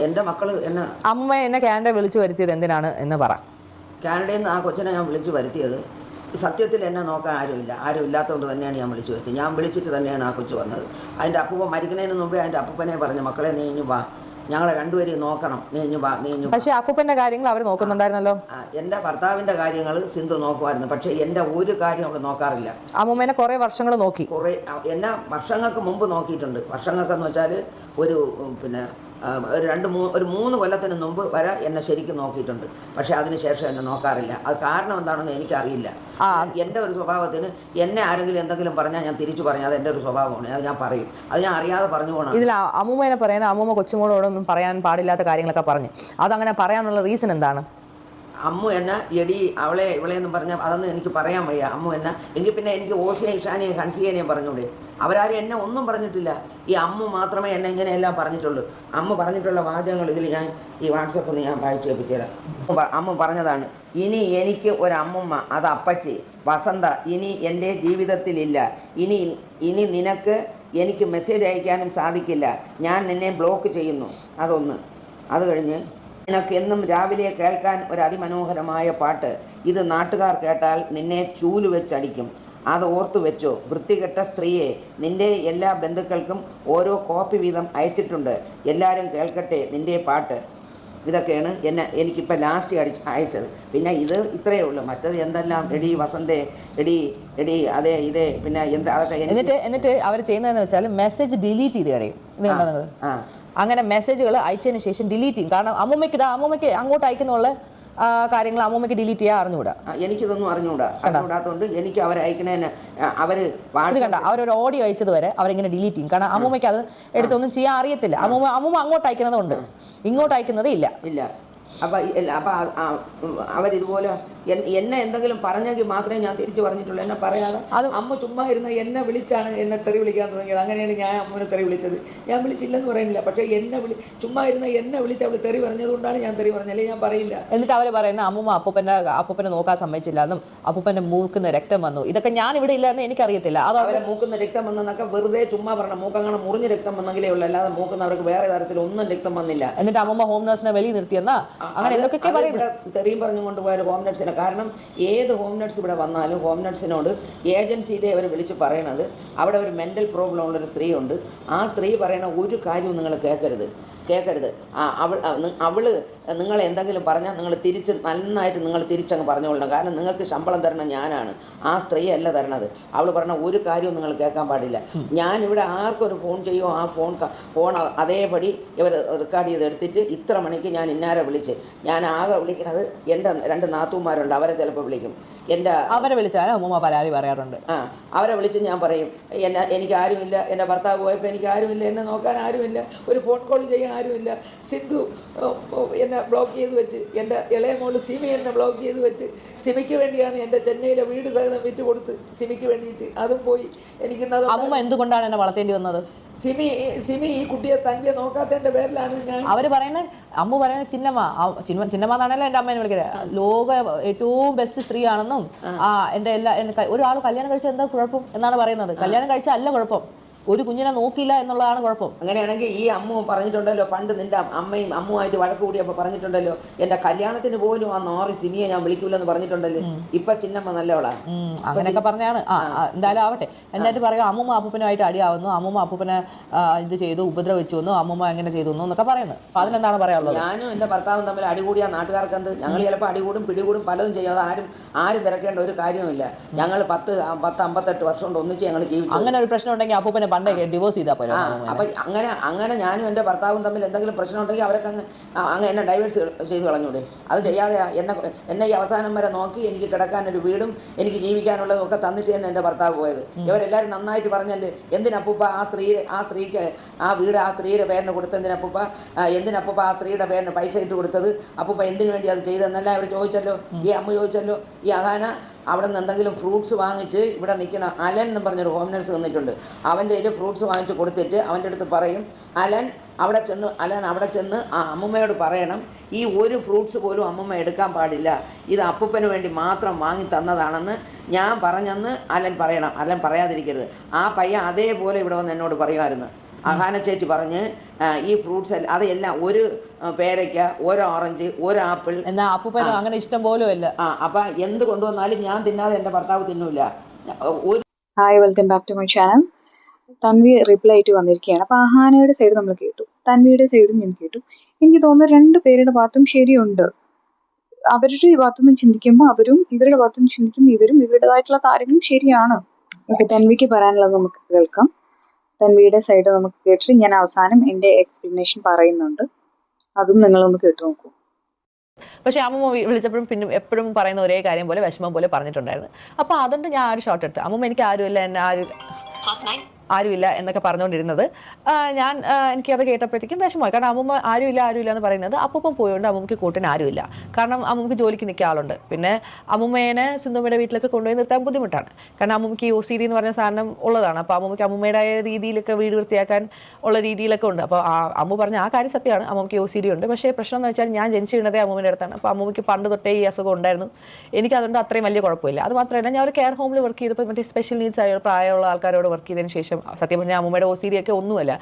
എൻ്റെ മക്കൾ എന്നെ അമ്മ എന്നെ കാനഡ വിളിച്ചു വരുത്തിയത് എന്തിനാണ് എന്ന് പറ. കാനഡയിൽ നിന്ന് ആ കൊച്ചിനെ ഞാൻ വിളിച്ചു വരുത്തിയത് സത്യത്തിൽ എന്നെ നോക്കാൻ ആരുമില്ല, ആരും ഇല്ലാത്തതുകൊണ്ട് തന്നെയാണ് ഞാൻ വിളിച്ചു വരുത്തിയത്. ഞാൻ വിളിച്ചിട്ട് തന്നെയാണ് ആ കൊച്ചു വന്നത്. അതിൻ്റെ അപ്പൂപ്പൻ മരിക്കുന്നതിന് മുമ്പേ അതിൻ്റെ അപ്പൂപ്പനെ പറഞ്ഞു, മക്കളെ നീ ഇഞ്ഞു വാ, ഞങ്ങളെ രണ്ടുപേരെയും നോക്കണം, നീ ഇഞ്ഞു വാ, നീ ഇഞ്ഞു. പക്ഷേ അപ്പൂപ്പൻ്റെ കാര്യങ്ങൾ അവർ നോക്കുന്നുണ്ടായിരുന്നല്ലോ. എൻ്റെ ഭർത്താവിൻ്റെ കാര്യങ്ങൾ സിന്ധു നോക്കുമായിരുന്നു, പക്ഷേ എൻ്റെ ഒരു കാര്യം അവൾ നോക്കാറില്ല. അമ്മൂമ്മേനെ കുറേ വർഷങ്ങൾ നോക്കി. എന്നെ വർഷങ്ങൾക്ക് മുമ്പ് നോക്കിയിട്ടുണ്ട്. വർഷങ്ങൾക്കെന്ന് വെച്ചാൽ ഒരു ഒരു 3 കൊല്ലത്തിന് മുമ്പ് വരെ എന്നെ ശരിക്കും നോക്കിയിട്ടുണ്ട്. പക്ഷേ അതിനുശേഷം എന്നെ നോക്കാറില്ല. അത് കാരണം എന്താണെന്ന് എനിക്കറിയില്ല. എൻ്റെ ഒരു സ്വഭാവത്തിന് എന്നെ ആരെങ്കിലും എന്തെങ്കിലും പറഞ്ഞാൽ ഞാൻ തിരിച്ചു പറഞ്ഞാൽ അത് എൻ്റെ ഒരു സ്വഭാവമാണ്, അത് ഞാൻ പറയും. അത് ഞാൻ അറിയാതെ പറഞ്ഞു പോകണം. ഇതിൽ അമ്മൂമ്മേനെ പറയുന്നത് അമ്മൂമ്മ കൊച്ചുമോളോടൊന്നും പറയാൻ പാടില്ലാത്ത കാര്യങ്ങളൊക്കെ പറഞ്ഞു. അതങ്ങനെ പറയാനുള്ള റീസൺ എന്താണ്? അമ്മു എന്നെ എടി അവളെ ഇവളെന്നും പറഞ്ഞാൽ അതൊന്നും എനിക്ക് പറയാൻ വയ്യ. അമ്മു എന്നെ എങ്കിൽ പിന്നെ എനിക്ക് ഓസിയെയും ഇഷാനെയും ഹൻസിയേനെയും പറഞ്ഞൂടെ? അവരാരും എന്നെ ഒന്നും പറഞ്ഞിട്ടില്ല. ഈ അമ്മു മാത്രമേ എന്നെ ഇങ്ങനെയെല്ലാം പറഞ്ഞിട്ടുള്ളൂ. അമ്മ പറഞ്ഞിട്ടുള്ള വാചകങ്ങൾ ഇതിൽ ഞാൻ ഈ വാട്സപ്പിൽ നിന്ന് ഞാൻ വായിച്ചു കേൾപ്പിച്ചു തരാം. അമ്മ പറഞ്ഞതാണ്, ഇനി എനിക്ക് ഒരമ്മമ്മ, അത് അപ്പച്ചി വസന്ത ഇനി എൻ്റെ ജീവിതത്തിലില്ല. ഇനി നിനക്ക് എനിക്ക് മെസ്സേജ് അയക്കാനും സാധിക്കില്ല. ഞാൻ നിന്നെ ബ്ലോക്ക് ചെയ്യുന്നു. അതൊന്ന്. അത് കഴിഞ്ഞ് നിനക്ക് എന്നും രാവിലെ കേൾക്കാൻ ഒരു അതിമനോഹരമായ പാട്ട്. ഇത് നാട്ടുകാർ കേട്ടാൽ നിന്നെ ചൂല് വെച്ചടിക്കും. അത് ഓർത്തു വെച്ചോ. വൃത്തികെട്ട സ്ത്രീയെ, നിൻ്റെ എല്ലാ ബന്ധുക്കൾക്കും ഓരോ കോപ്പി വീതം അയച്ചിട്ടുണ്ട്. എല്ലാവരും കേൾക്കട്ടെ നിൻ്റെ പാട്ട്. ഇതൊക്കെയാണ് എനിക്കിപ്പോൾ ലാസ്റ്റ് അയച്ചത്. പിന്നെ ഇത് ഇത്രയേ ഉള്ളൂ. മറ്റത് എന്തെല്ലാം എടി വസന്തേ, എടി അതേ ഇതേ, പിന്നെ എന്താ അതൊക്കെ. എന്നിട്ട് അവർ ചെയ്യുന്നതെന്ന് വെച്ചാൽ മെസ്സേജ് ഡിലീറ്റ് ചെയ്ത് കളയും. ഇത് കണ്ടോ നിങ്ങൾ? അങ്ങനെ മെസ്സേജുകൾ അയച്ചതിന് ശേഷം ഡിലീറ്റ് ചെയ്യും. കാരണം അമ്മൂമ്മയ്ക്ക് അങ്ങോട്ട് അയക്കുന്നുള്ള കാര്യങ്ങൾ അമ്മൂമ്മയ്ക്ക് ഡിലീറ്റ് ചെയ്യാൻ അറിഞ്ഞുകൂടാ. എനിക്കിതൊന്നും അറിഞ്ഞുകൂടാത്തതുകൊണ്ട് എനിക്ക് അവരയക്കണേന് അവരൊരു ഓഡിയോ അയച്ചത് വരെ അവരിങ്ങനെ ഡിലീറ്റ് ചെയ്യും. കാരണം അമ്മൂമ്മയ്ക്ക് അത് എടുത്തൊന്നും ചെയ്യാൻ അറിയത്തില്ല. അമ്മൂമ്മ അങ്ങോട്ട് അയക്കുന്നതുകൊണ്ട് ഇങ്ങോട്ട് അയക്കുന്നതേ ഇല്ല. അപ്പം അവരിതുപോലെ എന്നെ എന്തെങ്കിലും പറഞ്ഞെങ്കിൽ മാത്രമേ ഞാൻ തിരിച്ചു പറഞ്ഞിട്ടുള്ളൂ. എന്നെ പറയാതെ അമ്മ ചുമ്മാ ഇരുന്ന് എന്നെ വിളിച്ചാണ് എന്നെ തെറി വിളിക്കാൻ തുടങ്ങിയത്. അങ്ങനെയാണ് ഞാൻ അമ്മനെ തെറി വിളിച്ചത്. ഞാൻ വിളിച്ചില്ലെന്ന് പറയുന്നില്ല, പക്ഷേ ചുമ്മാ ഇരുന്ന് എന്നെ വിളിച്ച് അവൾ തെറി പറഞ്ഞതുകൊണ്ടാണ് ഞാൻ തെറി പറഞ്ഞത്, അല്ലെങ്കിൽ ഞാൻ പറയില്ല. എന്നിട്ട് അവർ പറയുന്ന അമ്മൂമ്മ അപ്പൂപ്പനെ നോക്കാൻ സമ്മതിച്ചില്ല എന്നും അപ്പൂപ്പൻ്റെ മൂക്കുന്ന രക്തം വന്നു, ഇതൊക്കെ ഞാൻ ഇവിടെ ഇല്ലാന്ന് എനിക്കറിയത്തില്ല. അത് അവരെ മൂക്കുന്ന രക്തം വന്നെന്നൊക്കെ വെറുതെ ചുമ്മാ പറഞ്ഞ, മൂക്കങ്ങനെ മുറിഞ്ഞ് രക്തം വന്നെങ്കിലേ ഉള്ളൂ, അല്ലാതെ മൂക്കുന്നവർക്ക് വേറെ തരത്തിൽ ഒന്നും രക്തം വന്നില്ല. എന്നിട്ട് അമ്മൂമ്മ ഹോം നഴ്സിനെ വെളിയിൽ നിർത്തിയെന്നാ അങ്ങനെ എന്തൊക്കെ പറയുന്നത്. തെറിയും പറഞ്ഞു കൊണ്ടുപോയ ഹോം നഴ്സിനെ. കാരണം ഏത് ഹോം നഴ്സ് ഇവിടെ വന്നാലും ഹോം നഴ്സിനോട് ഏജൻസിയിലെ അവർ വിളിച്ച് പറയണത്, അവിടെ ഒരു മെൻ്റൽ പ്രോബ്ലം ഉള്ളൊരു സ്ത്രീ ഉണ്ട്, ആ സ്ത്രീ പറയണ ഒരു കാര്യവും നിങ്ങൾ കേൾക്കരുത്. അവൾ നിങ്ങൾ എന്തെങ്കിലും പറഞ്ഞാൽ നിങ്ങൾ നന്നായിട്ട് നിങ്ങൾ തിരിച്ചങ്ങ് പറഞ്ഞുകൊള്ളണം. കാരണം നിങ്ങൾക്ക് ശമ്പളം തരണം ഞാനാണ്, ആ സ്ത്രീ അല്ല തരണത്. അവൾ പറഞ്ഞ ഒരു കാര്യവും നിങ്ങൾ കേൾക്കാൻ പാടില്ല. ഞാനിവിടെ ആർക്കൊരു ഫോൺ ചെയ്യുമോ ആ ഫോൺ അതേപടി ഇവർ റെക്കോർഡ് ചെയ്ത് എടുത്തിട്ട് ഇത്ര മണിക്ക് ഞാൻ ഇന്നാരെ വിളിച്ച്, ഞാൻ ആകെ വിളിക്കുന്നത് എൻ്റെ 2 നാത്തൂമാരുണ്ട്, അവരെ ചിലപ്പോൾ വിളിക്കും. അവരെ വിളിച്ചാൽ അമ്മൂമ്മ പരാതി പറയാറുണ്ട്. അവരെ വിളിച്ച് ഞാൻ പറയും, എനിക്ക് ആരുമില്ല, എൻ്റെ ഭർത്താവ് പോയപ്പോൾ എനിക്ക് ആരുമില്ല, എന്നെ നോക്കാൻ ആരുമില്ല, ഒരു ഫോൺ കോൾ ചെയ്യാൻ ആരുമില്ല. സിന്ധു എന്നെ ബ്ലോക്ക് ചെയ്ത് വെച്ച്, എൻ്റെ ഇളയ മോള് സിമി എന്നെ ബ്ലോക്ക് ചെയ്ത് വെച്ച്, സിമിക്ക് വേണ്ടിയാണ് എൻ്റെ ചെന്നൈയിലെ വീട് സഹിതം വിറ്റ് കൊടുത്ത് സിമിക്ക് വേണ്ടിയിട്ട്, അതും പോയി. എനിക്കിന്നത് അമ്മൂമ്മ എന്തുകൊണ്ടാണ് എന്നെ വളർത്തേണ്ടി വന്നത്? സിമി ഈ കുട്ടിയെ തന്നെ നോക്കാത്തതിൻ്റെ പേരിലാണ് ഞാൻ. അവർ പറയുന്നത്, അമ്മ പറയുന്നത് ചിന്നമ്മ എന്നാണല്ലോ എൻ്റെ അമ്മേനെ വിളിക്കുന്നത്, ലോക ഏറ്റവും ബെസ്റ്റ് സ്ത്രീയാണെന്നും എൻ്റെ ഒരാൾ കല്യാണം കഴിച്ചാൽ എന്താ കുഴപ്പം എന്നാണ് പറയുന്നത്. കല്യാണം കഴിച്ചാൽ അല്ല കുഴപ്പം, ഒരു കുഞ്ഞിനെ നോക്കിയില്ല എന്നുള്ളതാണ് കുഴപ്പം. അങ്ങനെയാണെങ്കിൽ ഈ അമ്മ പറഞ്ഞിട്ടുണ്ടല്ലോ, പണ്ട് നിൻ്റെ അമ്മയും അമ്മുമായിട്ട് വഴക്ക് കൂടിയപ്പോൾ പറഞ്ഞിട്ടുണ്ടല്ലോ, എൻ്റെ കല്യാണത്തിന് പോലും ആ 6 സിമിയെ ഞാൻ വിളിക്കൂലെന്ന് പറഞ്ഞിട്ടുണ്ടല്ലോ. ഇപ്പൊ ചിന്നമ്മ നല്ലവളാ. അങ്ങനെയൊക്കെ പറഞ്ഞാണ്. എന്തായാലും ആവട്ടെ. എന്നിട്ട് പറയുക അമ്മൂമ്മ അപ്പൂപ്പനുമായിട്ട് അടിയാവുന്നു, അമ്മൂമ്മ അപ്പൂപ്പനെ ഇത് ചെയ്തു, ഉപദ്രവിച്ചു വന്നു, അമ്മൂമ്മ എങ്ങനെ ചെയ്തു എന്നൊക്കെ പറയുന്നത്. അപ്പൊ അതിനെന്താണ് പറയാനുള്ളത്? ഞാനും എൻ്റെ ഭർത്താവും തമ്മിൽ അടികൂടിയ നാട്ടുകാർക്ക് എന്ത്? ഞങ്ങൾ ചിലപ്പോൾ അടികൂടും പിടികൂടും പലതും ചെയ്യും. അത് ആരും തിരക്കേണ്ട ഒരു കാര്യവുമില്ല. ഞങ്ങൾ 10-58 വർഷം കൊണ്ട് ഒന്നിച്ച് ഞങ്ങൾ ജീവിച്ചു. അങ്ങനെ ഒരു പ്രശ്നം ഉണ്ടെങ്കിൽ അപ്പൂപ്പനെ പണ്ടേ ഡിവോഴ്സ് ചെയ്താൽ പോലെ. അപ്പം അങ്ങനെ ഞാനും എൻ്റെ ഭർത്താവും തമ്മിൽ എന്തെങ്കിലും പ്രശ്നം ഉണ്ടെങ്കിൽ അവരൊക്കെ അങ്ങ് എന്നെ ഡൈവേഴ്സ് ചെയ്ത് കളഞ്ഞൂടെ? അത് ചെയ്യാതെ എന്നെ ഈ അവസാനം വരെ നോക്കി എനിക്ക് കിടക്കാനൊരു വീടും എനിക്ക് ജീവിക്കാനുള്ളതും ഒക്കെ തന്നിട്ട് തന്നെ എൻ്റെ ഭർത്താവ് പോയത്. ഇവരെല്ലാവരും നന്നായിട്ട് പറഞ്ഞല്ലേ, എന്തിനപ്പൂപ്പ ആ സ്ത്രീക്ക് ആ വീട് ആ സ്ത്രീയുടെ പേരിന് കൊടുത്തെന്തിനപ്പൂപ്പ, എന്തിനപ്പൂപ്പ ആ സ്ത്രീയുടെ പേരിന് പൈസ ഇട്ട് കൊടുത്തത്, അപ്പൂപ്പ എന്തിനു വേണ്ടി അത് ചെയ്തതെന്നല്ല അവർ ചോദിച്ചല്ലോ. ഈ അമ്മ ചോദിച്ചല്ലോ. ഈ അഹാന അവിടെ നിന്ന് എന്തെങ്കിലും ഫ്രൂട്ട്സ് വാങ്ങിച്ച് ഇവിടെ നിൽക്കുന്ന അലൻ എന്ന് പറഞ്ഞൊരു ഹോം നഴ്സ് നിന്നിട്ടുണ്ട്, അവൻ്റെ കയ്യിൽ ഫ്രൂട്ട്സ് വാങ്ങിച്ച് കൊടുത്തിട്ട് അവൻ്റെ അടുത്ത് പറയും, അലൻ അവിടെ ചെന്ന് ആ അമ്മമ്മയോട് പറയണം, ഈ ഒരു ഫ്രൂട്ട്സ് പോലും അമ്മമ്മ എടുക്കാൻ പാടില്ല, ഇത് അപ്പൂപ്പന് വേണ്ടി മാത്രം വാങ്ങി തന്നതാണെന്ന് ഞാൻ പറഞ്ഞെന്ന് അലൻ പറയണം. അലൻ പറയാതിരിക്കരുത്. ആ പയ്യൻ അതേപോലെ ഇവിടെ വന്ന് എന്നോട് പറയുമായിരുന്നു. അഹാന ചേച്ചി പറഞ്ഞ് ഈ ഫ്രൂട്ട്സ് എല്ലാം അതെല്ലാം ഒരു പേരയ്ക്ക, ഒരു ഓറഞ്ച്, ഒരു ആപ്പിൾ. എന്നാ അപ്പൂപ്പന് അങ്ങനെ ഇഷ്ടം പോലും ഇല്ല. അപ്പം എന്ത് കൊണ്ടുവന്നാലും ഞാൻ തിന്നാതെ എൻ്റെ ഭർത്താവ് തിന്നൂല. Hi, welcome back to my channel. Tanvi reply ആയിട്ട് വന്നിരിക്കുകയാണ്. അപ്പോൾ അഹാനയുടെ സൈഡ് നമ്മൾ കേട്ടു, തൻവിയുടെ സൈഡും ഞാൻ കേട്ടു. എനിക്ക് തോന്നുന്നു രണ്ട് പേരുടെ ഭാഗത്തും ശരിയുണ്ട്. അവരുടെ ഭാഗത്തുനിന്ന് ചിന്തിക്കുമ്പോൾ അവരും, ഇവരുടെ ഭാഗത്തുനിന്ന് ചിന്തിക്കുമ്പോൾ ഇവരും, ഇവരുടേതായിട്ടുള്ള കാര്യങ്ങളും ശരിയാണ്. ഓക്കെ, തൻവിക്ക് പറയാനുള്ളത് നമുക്ക് കേൾക്കാം. തൻവിയുടെ സൈഡ് നമുക്ക് കേട്ടിട്ട് ഞാൻ അവസാനം എൻ്റെ എക്സ്പ്ലനേഷൻ പറയുന്നുണ്ട്, അതും നിങ്ങളൊന്ന് കേട്ടു നോക്കൂ. പക്ഷേ അമ്മൂമ്മ വിളിച്ചപ്പോഴും പിന്നെ എപ്പോഴും പറയുന്ന ഒരേ കാര്യം പോലെ വിഷമം പോലെ പറഞ്ഞിട്ടുണ്ടായിരുന്നു. അപ്പോൾ അതുകൊണ്ട് ഞാൻ ഒരു ഷോട്ട് എടുത്തു. അമ്മൂമ്മ എനിക്ക് ആരുമില്ല, എന്നെ ആരുമില്ല എന്നൊക്കെ പറഞ്ഞുകൊണ്ടിരുന്നത് ഞാൻ എനിക്കത് കേട്ടപ്പോഴത്തേക്കും വിഷമമായി. കാരണം അമ്മൂമ്മ ആരുമില്ല എന്ന് പറയുന്നത് അപ്പൂപ്പം പോയതുകൊണ്ട് അമ്മൂമ്മക്ക് കൂട്ടിന് ആരുമില്ല. കാരണം അമ്മൂമ്മക്ക് ജോലിക്ക് നിൽക്കുക ആളുണ്ട്. പിന്നെ അമ്മൂമ്മേനെ സിന്ധുമ്മയുടെ വീട്ടിലൊക്കെ കൊണ്ടുപോയി നിർത്താൻ ബുദ്ധിമുട്ടാണ്. കാരണം അമ്മൂമ്മക്ക് OCD എന്ന് പറഞ്ഞ സാധനം ഉള്ളതാണ്. അപ്പോൾ അമ്മൂമ്മക്ക് അമ്മൂമ്മയുടേതായ രീതിയിലൊക്കെ വീട് വൃത്തിയാക്കാൻ ഉള്ള രീതിയിലൊക്കെ ഉണ്ട്. അപ്പോൾ അമ്മു പറഞ്ഞ ആ കാര്യം സത്യമാണ്, അമ്മൂമ്മക്ക് OCD ഉണ്ട്. പക്ഷേ പ്രശ്നം എന്ന് വെച്ചാൽ ഞാൻ ജനിച്ചു വീണതേ അമ്മൂമ്മയുടെ അടുത്താണ്. അപ്പോൾ അമ്മൂമ്മക്ക് പണ്ട് തൊട്ടേ ഈ അസുഖം ഉണ്ടായിരുന്നു. എനിക്കതുകൊണ്ട് അത്രയും വലിയ കുഴപ്പമില്ല. അത് മാത്രമല്ല, ഞാൻ ഒരു കെയർ ഹോമിൽ വർക്ക് ചെയ്തപ്പോൾ മറ്റേ സ്പെഷ്യൽ നീഡ്സ് ആയ പ്രായമുള്ള ആൾക്കാരോട് വർക്ക് ചെയ്തതിന് ശേഷം സത്യം പറഞ്ഞാൽ അമ്മൂമ്മയുടെ OCD ഒക്കെ ഒന്നുമല്ല.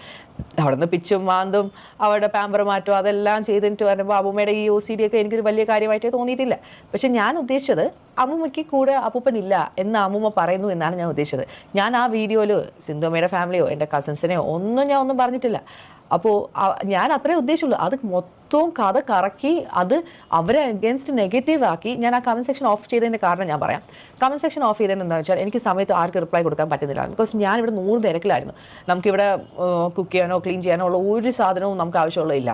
അവിടെ നിന്ന് പിച്ചും മാന്തും അവരുടെ പാമ്പർ മാറ്റും അതെല്ലാം ചെയ്തിട്ട് വരുമ്പോൾ അമ്മൂമ്മയുടെ ഈ OCD ഒക്കെ എനിക്കൊരു വലിയ കാര്യമായിട്ടേ തോന്നിയിട്ടില്ല. പക്ഷെ ഞാൻ ഉദ്ദേശിച്ചത് അമ്മൂമ്മയ്ക്ക് കൂടെ അപ്പൂപ്പനില്ല എന്ന് അമ്മൂമ്മ പറയുന്നു എന്നാണ് ഞാൻ ഉദ്ദേശിച്ചത്. ഞാൻ ആ വീഡിയോയിൽ സിന്ധുമ്മയുടെ ഫാമിലിയോ എൻ്റെ കസിൻസിനെയോ ഒന്നും പറഞ്ഞിട്ടില്ല. അപ്പോൾ ഞാൻ അത്രേ ഉദ്ദേശിച്ചുള്ളൂ. അത് മൊത്തവും കഥ കറക്കി അത് അവരെ അഗേൻസ്റ്റ് നെഗറ്റീവ് ആക്കി ഞാൻ ആ കമൻറ്റ് സെക്ഷൻ ഓഫ് ചെയ്തതിൻ്റെ കാരണം ഞാൻ പറയാം. കമൻറ്റ് സെക്ഷൻ ഓഫ് ചെയ്തത് എന്താണെന്ന് വെച്ചാൽ എനിക്ക് സമയത്ത് ആർക്ക് റിപ്ലൈ കൊടുക്കാൻ പറ്റുന്നില്ല. ബിക്കോസ് ഞാനിവിടെ 100 തിരക്കിലായിരുന്നു. നമുക്കിവിടെ കുക്ക് ചെയ്യാനോ ക്ലീൻ ചെയ്യാനോ ഉള്ള ഒരു സാധനവും നമുക്ക് ആവശ്യമുള്ളതില്ല.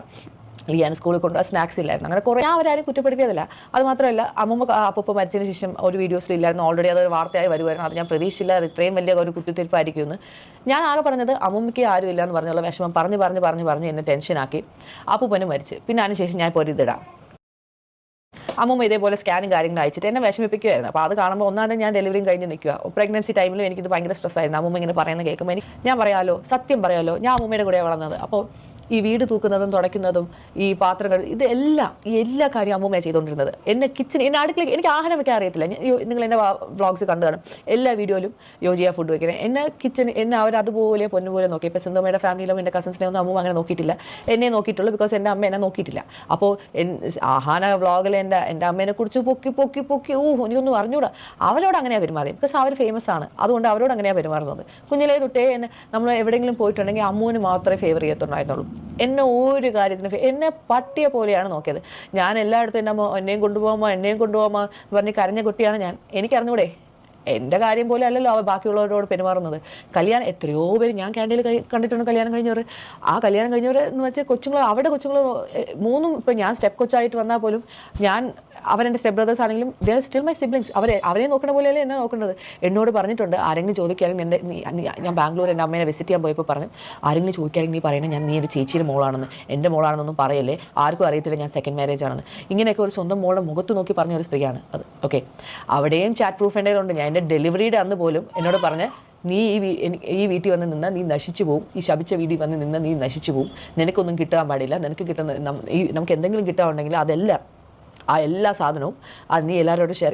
ഞാൻ സ്കൂളിൽ കൊണ്ടുപോകാൻ സ്നാക്സ് ഇല്ലായിരുന്നു. അങ്ങനെ കുറേ അവരാരും കുറ്റപ്പെടുത്തിയതല്ല. അത് മാത്രമല്ല, അമ്മൂമ്മ അപ്പൂപ്പ മരിച്ചതിന് ശേഷം ഒരു വീഡിയോസിലില്ലായിരുന്നു. ഓൾറെഡി അതൊരു വാർത്തയായി വരുമായിരുന്നു. അത് ഞാൻ പ്രതീക്ഷിച്ചില്ല അത് ഇത്രയും വലിയ ഒരു കുത്തിത്തിരിപ്പായിരിക്കുമെന്ന്. ഞാൻ ആകെ പറഞ്ഞത് അമ്മൂമ്മയ്ക്ക് ആരുമില്ല എന്ന് പറഞ്ഞുള്ള വിഷമം പറഞ്ഞ് എന്നെ ടെൻഷനാക്കി. അപ്പൂപ്പനും മരിച്ച്. പിന്നെ അതിനുശേഷം ഞാൻ ഇപ്പോൾ ഇതിടാം. അമ്മൂമ്മ ഇതേപോലെ സ്കാനും കാര്യങ്ങളും അയച്ചിട്ട് എന്നെ വിഷമിപ്പിക്കുമായിരുന്നു. അപ്പോൾ അത് കാണുമ്പോൾ ഒന്നാമത് ഞാൻ ഡെലിവറിയും കഴിഞ്ഞ് നിൽക്കുക. പ്രഗ്നൻസി ടൈമിലും എനിക്കിത് ഭയങ്കര സ്ട്രെസ്സായിരുന്നു. അമ്മൂമ്മ ഇങ്ങനെ പറയുന്നത് കേൾക്കുമ്പോൾ ഞാൻ പറയാമല്ലോ, സത്യം പറയാമല്ലോ, ഞാൻ അമ്മൂമ്മയുടെ കൂടെ വളർന്നത്. അപ്പോൾ ഈ വീട് തൂക്കുന്നതും തുടയ്ക്കുന്നതും ഈ പാത്രങ്ങൾ ഇതെല്ലാം ഈ എല്ലാ കാര്യവും അമ്മൂമ്മയാണ് ചെയ്തുകൊണ്ടിരുന്നത്. എന്നെ അടുക്കളയിൽ എനിക്ക് ആഹാരം വെക്കാൻ അറിയത്തില്ല. നിങ്ങൾ എൻ്റെ വ്ളോഗ്സ് കണ്ടു കാണും. എല്ലാ വീഡിയോയിലും യോജിയ ഫുഡ് വയ്ക്കുന്നത് എന്നെ അവരതുപോലെ പൊന്നുപോലെ നോക്കി. ഇപ്പോൾ സിന്ധുമ്മയുടെ ഫാമിലിയിലും എൻ്റെ കസിൻസിനെ ഒന്നും അമ്മൂമ്മ അങ്ങനെ നോക്കിയിട്ടില്ല. എന്നെ നോക്കിയിട്ടുള്ളൂ. ബിക്കോസ് എൻ്റെ അമ്മ എന്നെ നോക്കിയിട്ടില്ല. അപ്പോൾ ആഹാന വ്ളോഗിൽ എൻ്റെ അമ്മേനെ കുറിച്ച് പൊക്കി എനിക്കൊന്നും അറിഞ്ഞൂടാ. അവരോട് അങ്ങനെയാണ് പെരുമാറിയത്. ബിക്കോസ് അവർ ഫേമസ് ആണ്. അതുകൊണ്ട് അവരോട് അങ്ങനെയാണ് പെരുമാറുന്നത്. കുഞ്ഞിലേ തൊട്ടേ നമ്മൾ എവിടെയെങ്കിലും പോയിട്ടുണ്ടെങ്കിൽ അമ്മൂന് മാത്രമേ ഫേവർ ചെയ്യത്തുണ്ടായിരുന്നുള്ളൂ. എന്നെ ഒരു കാര്യത്തിന് എന്നെ പട്ടിയെ പോലെയാണ് നോക്കിയത്. ഞാൻ എല്ലായിടത്തും എൻ്റെ അമ്മ എന്നെയും കൊണ്ടുപോകാമോ പറഞ്ഞ് കരഞ്ഞ കുട്ടിയാണ് ഞാൻ. എനിക്കറിഞ്ഞൂടെ, എൻ്റെ കാര്യം പോലെ അല്ലല്ലോ അവർ ബാക്കിയുള്ളവരോട് പെരുമാറുന്നത്. കല്യാണം എത്രയോ പേര് ഞാൻ ക്യാൻറ്റീനിൽ കണ്ടിട്ടുണ്ട്. കല്യാണം കഴിഞ്ഞവർ കല്യാണം കഴിഞ്ഞവർ എന്ന് വെച്ചാൽ കൊച്ചുങ്ങൾ 3 ഇപ്പോൾ ഞാൻ സ്റ്റെപ്പ് കൊച്ചായിട്ട് വന്നാൽ പോലും അവരെൻ്റെ സ്റ്റെപ്പ് ബ്രദേഴ്സ് ആണെങ്കിലും they are still my siblings. അവരെ നോക്കുന്ന പോലെയല്ലേ എന്നെ നോക്കേണ്ടത്. എന്നോട് പറഞ്ഞിട്ടുണ്ട്, ആരെങ്കിലും ചോദിക്കുകയാണെങ്കിൽ ഞാൻ ബാംഗ്ലൂർ എൻ്റെ അമ്മേനെ വിസിറ്റ് ചെയ്യാൻ പോയപ്പോൾ പറഞ്ഞു, ആരെങ്കിലും ചോദിക്കുകയാണെങ്കിൽ നീ പറയുന്നത് നീ ഒരു ചേച്ചിയുടെ മോളാണെന്ന്, എൻ്റെ മോളാണെന്നൊന്നും പറയല്ലേ, ആർക്കും അറിയത്തില്ല ഞാൻ സെക്കൻഡ് മാരേജ് ആണെന്ന്. ഇങ്ങനെയൊക്കെ ഒരു സ്വന്തം മോളുടെ മുഖത്ത് നോക്കി പറഞ്ഞ ഒരു സ്ത്രീയാണ് അത്. ഓക്കെ, അവിടെയും ചാറ്റ് പ്രൂഫ് എൻ്റെ ഉണ്ട്. ഞാൻ എൻ്റെ ഡെലിവറിയുടെ അന്ന് പോലും എന്നോട് പറഞ്ഞ്, നീ ഈ വീട്ടിൽ വന്ന് നിന്നാൽ നീ നശിച്ചു പോവും, ഈ ശപിച്ച വീട്ടിൽ വന്ന് നിന്നാൽ നീ നശിച്ചു പോവും, നിനക്കൊന്നും കിട്ടാൻ പാടില്ല, നിനക്ക് നമുക്ക് എന്തെങ്കിലും കിട്ടാനുണ്ടെങ്കിൽ അതെല്ലാം ആ എല്ലാ സാധനവും അത് നീ എല്ലാവരോടും ഷെയർ.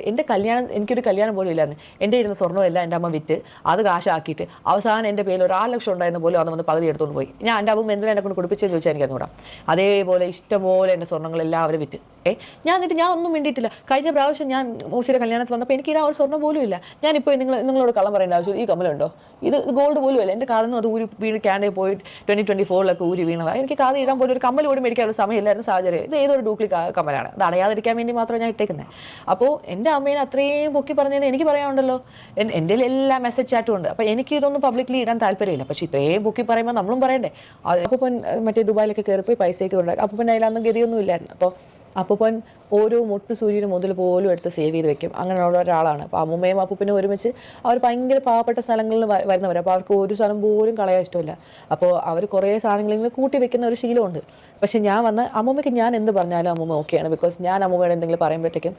എനിക്കൊരു കല്യാണം പോലും ഇല്ലായിരുന്നു. എൻ്റെ ഇരുന്ന സ്വർണ്ണമെല്ലാം എൻ്റെ അമ്മ വിറ്റ് അത് കാശാക്കിയിട്ട് അവസാനം എൻ്റെ പേരിൽ 1 ലക്ഷം ഉണ്ടായിരുന്ന പോലും അത് വന്ന് പകുതി എടുത്തുകൊണ്ട് പോയി. ഞാൻ എൻ്റെ അമ്മ എന്തിനാ എന്നെ കൊണ്ട് കുടിപ്പിച്ചെന്ന് ചോദിച്ചാൽ എനിക്കറിഞ്ഞൂടാ. അതേപോലെ ഇഷ്ടംപോലെ എൻ്റെ സ്വർണ്ണങ്ങളെല്ലാം അവർ വിറ്റ്. ഞാൻ ഒന്നും വേണ്ടിയിട്ടില്ല. കഴിഞ്ഞ പ്രാവശ്യം ഞാൻ മൂശിയുടെ കല്യാണത്തിൽ വന്നപ്പോൾ എനിക്ക് ഒരു സ്വർണ്ണം പോലും ഇല്ല. ഞാനിപ്പോൾ നിങ്ങളോട് കള്ളം പറയേണ്ട ആവശ്യം, ഈ കമ്മലുണ്ടോ, ഇത് ഗോൾഡ് പോലും അല്ല. എൻ്റെ കാതിൽ നിന്ന് അത് വീട് ക്യാൻഡേ പോയി 2024 ഊരി വീണതാണ്. എനിക്ക് കാത് ഇടാൻ പോലും ഒരു കമ്മൽ പോലും മേടിക്കാനുള്ള സമയമില്ലായിരുന്നു, സാഹചര്യം. ഇത് ഏതൊരു ഡ്യൂപ്ലിക്കേറ്റ് കമ്മലാണ്. അത് അടയാതിരിക്കാൻ വേണ്ടി മാത്രം ഞാൻ ഇട്ടേക്കുന്നത്. അപ്പോൾ എൻ്റെ അമ്മേനെ അത്രയും പൊക്കി പറഞ്ഞതിന് എനിക്ക് പറയാനുണ്ടല്ലോ. എൻ്റെ എല്ലാ മെസ്സേജ് ചാറ്റും ഉണ്ട്. അപ്പോൾ എനിക്ക് ഇതൊന്നും പബ്ലിക്കലി ഇടാൻ താല്പര്യമില്ല. പക്ഷേ ഇത്രയും പൊക്കി പറയുമ്പോൾ നമ്മളും പറയണ്ടേ. അപ്പോൾ മറ്റേ ദുബായിലൊക്കെ കയറിപ്പോയി പൈസയൊക്കെ ഉണ്ടാക്കി. അപ്പോൾ അതിലൊന്നും ഗതിയൊന്നും ഇല്ലായിരുന്നു. അപ്പോൾ അപ്പൂപ്പൻ ഓരോ മുട്ടു സൂര്യന് മുതൽ പോലും എടുത്ത് സേവ് ചെയ്ത് വെക്കും. അങ്ങനെയുള്ള ഒരാളാണ്. അപ്പോൾ അമ്മൂമ്മയും അപ്പൂപ്പനും ഒരുമിച്ച് അവർ ഭയങ്കര പാവപ്പെട്ട സ്ഥലങ്ങളിൽ വരുന്നവർ. അപ്പോൾ അവർക്ക് ഒരു സ്ഥലം പോലും കളയാൻ ഇഷ്ടമില്ല. അപ്പോൾ അവർ കുറേ സാധനങ്ങളിങ്ങനെ കൂട്ടി വെക്കുന്ന ഒരു ശീലമുണ്ട്. പക്ഷേ ഞാൻ വന്ന അമ്മൂമ്മയ്ക്ക് ഞാൻ എന്ത് പറഞ്ഞാലും അമ്മൂമ്മ ഓക്കെയാണ്. ബിക്കോസ് ഞാൻ അമ്മൂമ്മയോട് എന്തെങ്കിലും പറയുമ്പോഴത്തേക്കും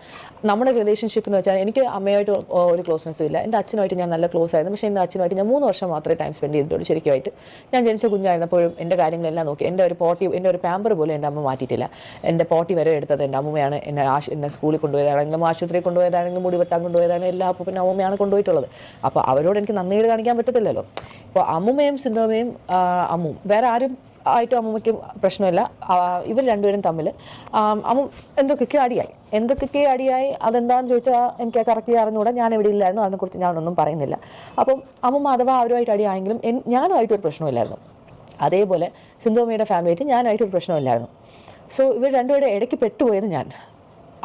നമ്മുടെ റിലേഷൻഷിപ്പ് എന്ന് വെച്ചാൽ എനിക്ക് അമ്മയായിട്ട് ഒരു ക്ലോസ്നെസ്സും ഇല്ല. എൻ്റെ അച്ഛനുമായിട്ട് ഞാൻ നല്ല ക്ലോസ് ആയിരുന്നു. പക്ഷേ എൻ്റെ അച്ഛനുമായിട്ട് ഞാൻ 3 വർഷം മാത്രമേ ടൈം സ്പെൻഡ് ചെയ്തിട്ടുള്ളൂ ശരിക്കുമായിട്ട്. ഞാൻ ജനിച്ച കുഞ്ഞായിരുന്നപ്പോഴും എൻ്റെ കാര്യങ്ങളെല്ലാം നോക്കി. എൻ്റെ ഒരു പാമ്പർ പോലും എൻ്റെ അമ്മ മാറ്റിയിട്ടില്ല. എൻ്റെ പോട്ടി വരെ എടുത്തത് എൻ്റെ അമ്മയാണ്. എന്നെ സ്കൂളിൽ കൊണ്ടുപോയതാണെങ്കിലും ആശുപത്രിയിൽ കൊണ്ടുപോയതാണെങ്കിലും മുടി വെട്ടാൻ കൊണ്ടുപോയതാണെങ്കിലും എല്ലാ അപ്പൂപ്പനും അമ്മയാണ് കൊണ്ടുപോയിട്ടുള്ളത്. അപ്പോൾ അവരോട് എനിക്ക് നന്ദിയോട് കാണിക്കാൻ പറ്റത്തില്ലല്ലോ. ഇപ്പോൾ അമ്മുമ്മയും സിന്ധുമ്മയും അമ്മും വേറെ ആരും ആയിട്ടും അമ്മൂമ്മയ്ക്ക് പ്രശ്നമില്ല. ഇവർ രണ്ടുപേരും തമ്മിൽ എന്തൊക്കെയൊക്കെ അടിയായി അതെന്താണെന്ന് ചോദിച്ചാൽ എനിക്ക് കറക്റ്റ് അറിഞ്ഞുകൂടാ. ഞാൻ എവിടെ ഇല്ലായിരുന്നു, അതിനെക്കുറിച്ച് ഞാനൊന്നും പറയുന്നില്ല. അപ്പം അമ്മൂമ്മ അഥവാ അവരുമായിട്ട് അടിയായെങ്കിലും ഞാനുമായിട്ടൊരു പ്രശ്നമില്ലായിരുന്നു. അതേപോലെ സിന്ധുമ്മയുടെ ഫാമിലിയായിട്ട് ഞാനായിട്ടൊരു പ്രശ്നമില്ലായിരുന്നു. സോ ഇവർ രണ്ടുപേരുടെ ഇടയ്ക്ക് പെട്ടുപോയത് ഞാൻ.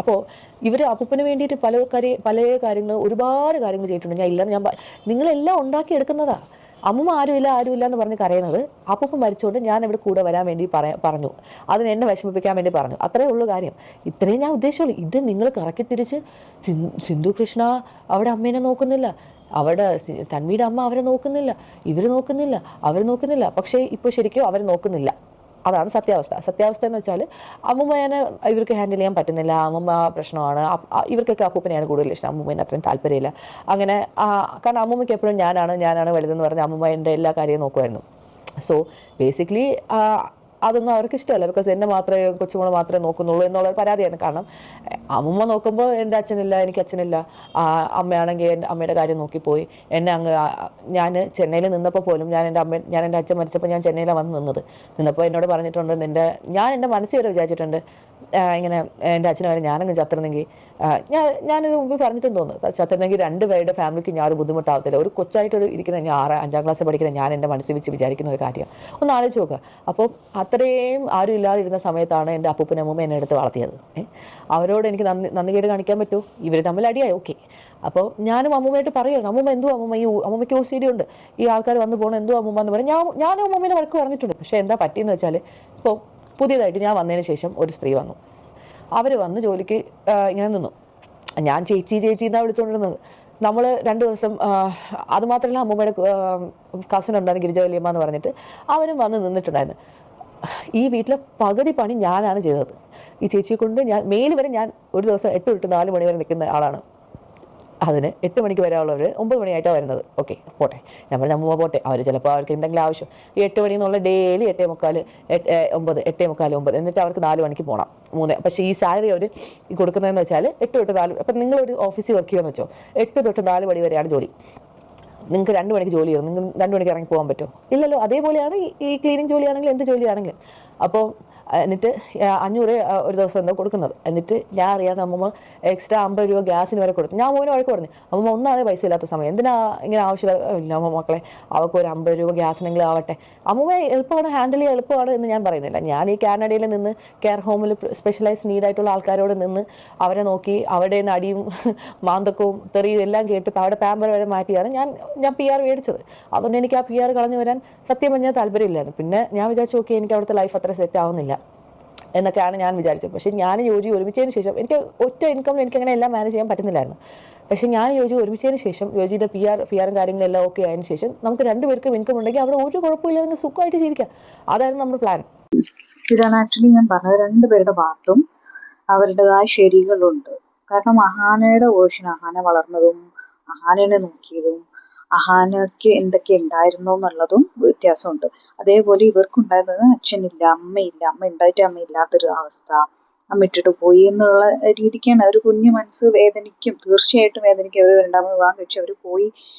അപ്പോൾ ഇവർ അപ്പൂപ്പന് വേണ്ടിയിട്ട് പല കാര്യങ്ങൾ ഒരുപാട് കാര്യങ്ങൾ ചെയ്തിട്ടുണ്ട്. ഞാൻ ഇല്ലെന്ന് നിങ്ങളെല്ലാം ഉണ്ടാക്കിയെടുക്കുന്നതാണ്. അമ്മൂമ്മ ആരുമില്ല എന്ന് പറഞ്ഞ് കരയുന്നത് അപ്പൂപ്പൻ മരിച്ചുകൊണ്ട് ഞാൻ ഇവിടെ കൂടെ വരാൻ വേണ്ടി പറഞ്ഞു. അതിന് എന്നെ വിഷമിപ്പിക്കാൻ വേണ്ടി പറഞ്ഞു. അത്രയേ ഉള്ളൂ കാര്യം. ഇത്രയും ഞാൻ ഉദ്ദേശിച്ചുള്ളൂ. ഇത് നിങ്ങൾ കറക്കി തിരിച്ച് സിന്ധു കൃഷ്ണ അവിടെ അമ്മേനെ നോക്കുന്നില്ല, അവിടെ തന്വിയുടെ അമ്മ അവരെ നോക്കുന്നില്ല, അവർ നോക്കുന്നില്ല. പക്ഷേ ഇപ്പോൾ ശരിക്കും അവർ നോക്കുന്നില്ല. അതാണ് സത്യാവസ്ഥ എന്ന് വെച്ചാൽ അമ്മൂമ്മേനെ ഇവർക്ക് ഹാൻഡിൽ ചെയ്യാൻ പറ്റുന്നില്ല. അമ്മൂമ്മ പ്രശ്നമാണ്. ഇവർക്കൊക്കെ അപ്പൂപ്പനെയാണ് കൂടുതൽ ഇഷ്ടം, അമ്മൂമ്മേനെ അത്രയും താല്പര്യമില്ല. അങ്ങനെ കാരണം അമ്മൂമ്മയ്ക്ക് എപ്പോഴും ഞാനാണ് വലുതെന്ന് പറഞ്ഞ് അമ്മൂമ്മ എൻ്റെ എല്ലാ കാര്യവും നോക്കുമായിരുന്നു. സോ ബേസിക്കലി അതൊന്നും അവർക്ക് ഇഷ്ടമല്ല. ബിക്കോസ് എന്നെ മാത്രമേ കൊച്ചുമോളെ മാത്രമേ നോക്കുന്നുള്ളൂ എന്നുള്ളൊരു പരാതിയാണ്. കാരണം അമ്മൂമ്മ നോക്കുമ്പോൾ എൻ്റെ അച്ഛനില്ല, എനിക്ക് അച്ഛനില്ല. അമ്മയാണെങ്കിൽ എൻ്റെ അമ്മയുടെ കാര്യം നോക്കിപ്പോയി. ഞാൻ ചെന്നൈയിൽ നിന്നപ്പോൾ പോലും ഞാൻ എൻ്റെ അച്ഛൻ മരിച്ചപ്പോൾ ഞാൻ ചെന്നൈയിലാണ് നിന്നപ്പോൾ എന്നോട് പറഞ്ഞിട്ടുണ്ട്, ഞാൻ എൻ്റെ മനസ്സിൽ വരെ വിചാരിച്ചിട്ടുണ്ട് ഇങ്ങനെ എൻ്റെ അച്ഛനെ വരെ ഞാനങ്ങ് ചത്തിരുന്നെങ്കിൽ ഞാനിത് മുമ്പ് പറഞ്ഞിട്ടും തോന്നുന്നു, ചത്തിരുന്നെങ്കിൽ രണ്ടുപേരുടെ ഫാമിലിക്ക് ഞാൻ ഒരു ബുദ്ധിമുട്ടാവത്തില്ല. ഒരു കൊച്ചായിട്ടൊരു ഇരിക്കുന്ന 5ാം ക്ലാസ്സിൽ പഠിക്കുന്ന ഞാൻ എൻ്റെ മനസ്സിൽ വെച്ച് വിചാരിക്കുന്ന ഒരു കാര്യം ഒന്ന് ആലോചിച്ച് നോക്കുക. അപ്പോൾ അത്രയും ആരും ഇല്ലാതിരുന്ന സമയത്താണ് എൻ്റെ അപ്പൂപ്പനും അമ്മൂമ്മ എന്നെ എടുത്ത് വളർത്തിയത്. അവരോട് എനിക്ക് നന്ദികേട് കാണിക്കാൻ പറ്റുമോ? ഇവർ തമ്മിൽ അടിയായി, ഓക്കെ. അപ്പോൾ ഞാനും അമ്മൂമ്മയായിട്ട് പറയുകയാണ്, അമ്മൂമ്മ എന്തോ അമ്മൂമ്മയ്ക്ക് OCD ഉണ്ട്, ഈ ആൾക്കാർ വന്നു പോകണം, എന്തോ അമ്മൂമ്മ എന്ന് പറയും. ഞാനും അമ്മൂമ്മേനെ വഴക്ക് പറഞ്ഞിട്ടുണ്ട്. പക്ഷേ എന്താ പറ്റിയെന്ന് വെച്ചാൽ ഇപ്പോൾ പുതിയതായിട്ട് ഞാൻ വന്നതിന് ശേഷം ഒരു സ്ത്രീ വന്നു. അവർ വന്ന് ജോലിക്ക് ഇങ്ങനെ നിന്നു. ഞാൻ ചേച്ചി എന്നാണ് വിളിച്ചുകൊണ്ടിരുന്നത്. നമ്മൾ 2 ദിവസം അതുമാത്രമല്ല, അമ്മൂമ്മയുടെ കസിൻ ഉണ്ടായിരുന്നു ഗിരിജ വലിയമ്മ എന്ന് പറഞ്ഞിട്ട്, അവരും വന്ന് നിന്നിട്ടുണ്ടായിരുന്നു. ഈ വീട്ടിലെ പകുതി പണി ഞാനാണ് ചെയ്തത്. ഈ ചേച്ചിയെ കൊണ്ട് മെയിൽ വരെ ഞാൻ ഒരു ദിവസം 8 to 4 മണി വരെ നിൽക്കുന്ന ആളാണ്. അതിന് 8 മണിക്ക് വരാനുള്ളവർ 9 മണിയായിട്ടാണ് വരുന്നത്. ഓക്കെ, പോട്ടെ, ഞാൻ പറഞ്ഞ അമ്മൂമ്മ പോട്ടെ, അവർ ചിലപ്പോൾ അവർക്ക് എന്തെങ്കിലും ആവശ്യം ഈ 8 മണി എന്നുള്ള ഡെയിലി 8:45, 9, എന്നിട്ട് അവർക്ക് 4 മണിക്ക് പോകണം 3. പക്ഷേ ഈ സാലറി അവർ കൊടുക്കുന്നതെന്ന് വെച്ചാൽ 8 to 4. അപ്പം നിങ്ങളൊരു ഓഫീസിൽ വർക്ക് ചെയ്യുമെന്ന് വെച്ചോ, 8 to 4 മണി വരെയാണ് ജോലി. നിങ്ങൾക്ക് 2 മണിക്ക് ജോലി ചെയ്യും, നിങ്ങൾ 2 മണിക്ക് ഇറങ്ങി പോകാൻ പറ്റുമോ? ഇല്ലല്ലോ. അതേപോലെയാണ് ഈ ക്ലീനിങ് ജോലിയാണെങ്കിലും എന്ത് ജോലിയാണെങ്കിലും. അപ്പോൾ എന്നിട്ട് 500 ഒരു ദിവസം എന്താ കൊടുക്കുന്നത്. എന്നിട്ട് ഞാൻ അറിയാതെ അമ്മൂമ്മ എക്സ്ട്രാ 50 രൂപ ഗ്യാസിന് വരെ കൊടുത്തു. ഞാൻ മോനെ വഴക്ക് പറഞ്ഞു, അമ്മൂമ്മ ഒന്നാതെ പൈസ ഇല്ലാത്ത സമയം എന്തിനാ ഇങ്ങനെ ആവശ്യമില്ല അമ്മ മക്കളെ, അവർക്ക് ഒരു 50 രൂപ ഗ്യാസിനെങ്കിലും ആവട്ടെ. അമ്മൂമ്മ ഹാൻഡിൽ ചെയ്യാൻ എളുപ്പമാണ് എന്ന് ഞാൻ പറയുന്നില്ല. ഞാൻ ഈ കാനഡയിൽ നിന്ന് കെയർ ഹോമിൽ സ്പെഷ്യലൈസ് നീഡായിട്ടുള്ള ആൾക്കാരോട് നിന്ന് അവരെ നോക്കി അവിടെ നിന്ന് അടിയും മാന്തക്കവും തെറിയും എല്ലാം കേട്ട് അവിടെ പാമ്പർ വരെ മാറ്റിയാണ് ഞാൻ PR മേടിച്ചത്. അതുകൊണ്ട് എനിക്ക് ആ PR കളഞ്ഞു വരാൻ സത്യം പറഞ്ഞാൽ താല്പര്യമില്ലായിരുന്നു. പിന്നെ ഞാൻ വിചാരിച്ചു, ഓക്കെ, എനിക്ക് അവിടുത്തെ ലൈഫ് അത്ര സെറ്റ് ആവുന്നില്ല എന്നൊക്കെയാണ് ഞാൻ വിചാരിച്ചത്. പക്ഷേ ഞാൻ യോജി ഒരുമിച്ചതിന് ശേഷം എനിക്ക് ഒറ്റ ഇൻകമിൽ എനിക്കങ്ങനെ എല്ലാം മാനേജ് ചെയ്യാൻ പറ്റുന്നില്ലായിരുന്നു. പക്ഷേ ഞാൻ യോജി ഒരുമിച്ചതിന് ശേഷം യോജിയുടെ PR കാര്യങ്ങളെല്ലാം ഓക്കെ ആയതിനു ശേഷം നമുക്ക് 2 പേർക്കും ഇൻകം ഉണ്ടെങ്കിൽ അവിടെ ഒരു കുഴപ്പമില്ല, നിങ്ങൾക്ക് സുഖമായിട്ട് ജീവിക്കാം. അതായിരുന്നു നമ്മുടെ പ്ലാൻ. ഇതാണ് ആക്ച്വലി ഞാൻ പറഞ്ഞത്. 2 പേരുടെ ഭാഗത്തും അവരുടേതായ ശരികളുണ്ട്. കാരണം അഹാനയുടെ വേർഷൻ, അഹാന വളർന്നതും അഹാനനെ നോക്കിയതും അഹാനയ്ക്ക് എന്തൊക്കെ ഉണ്ടായിരുന്നു എന്നുള്ളതും വ്യത്യാസമുണ്ട്. അതേപോലെ ഇവർക്കുണ്ടായിരുന്നത് അച്ഛനില്ല, അമ്മയില്ല, അമ്മ ഉണ്ടായിട്ട് അമ്മയില്ലാത്തൊരു അവസ്ഥ, അമ്മ ഇട്ടിട്ട് പോയി എന്നുള്ള രീതിക്കാണ്. ഒരു കുഞ്ഞു മനസ്സ് വേദനിക്കും, തീർച്ചയായിട്ടും വേദനിക്കും. അവർ 2ാമത് വിവാഹം കഴിച്ച് അവർ പോയി.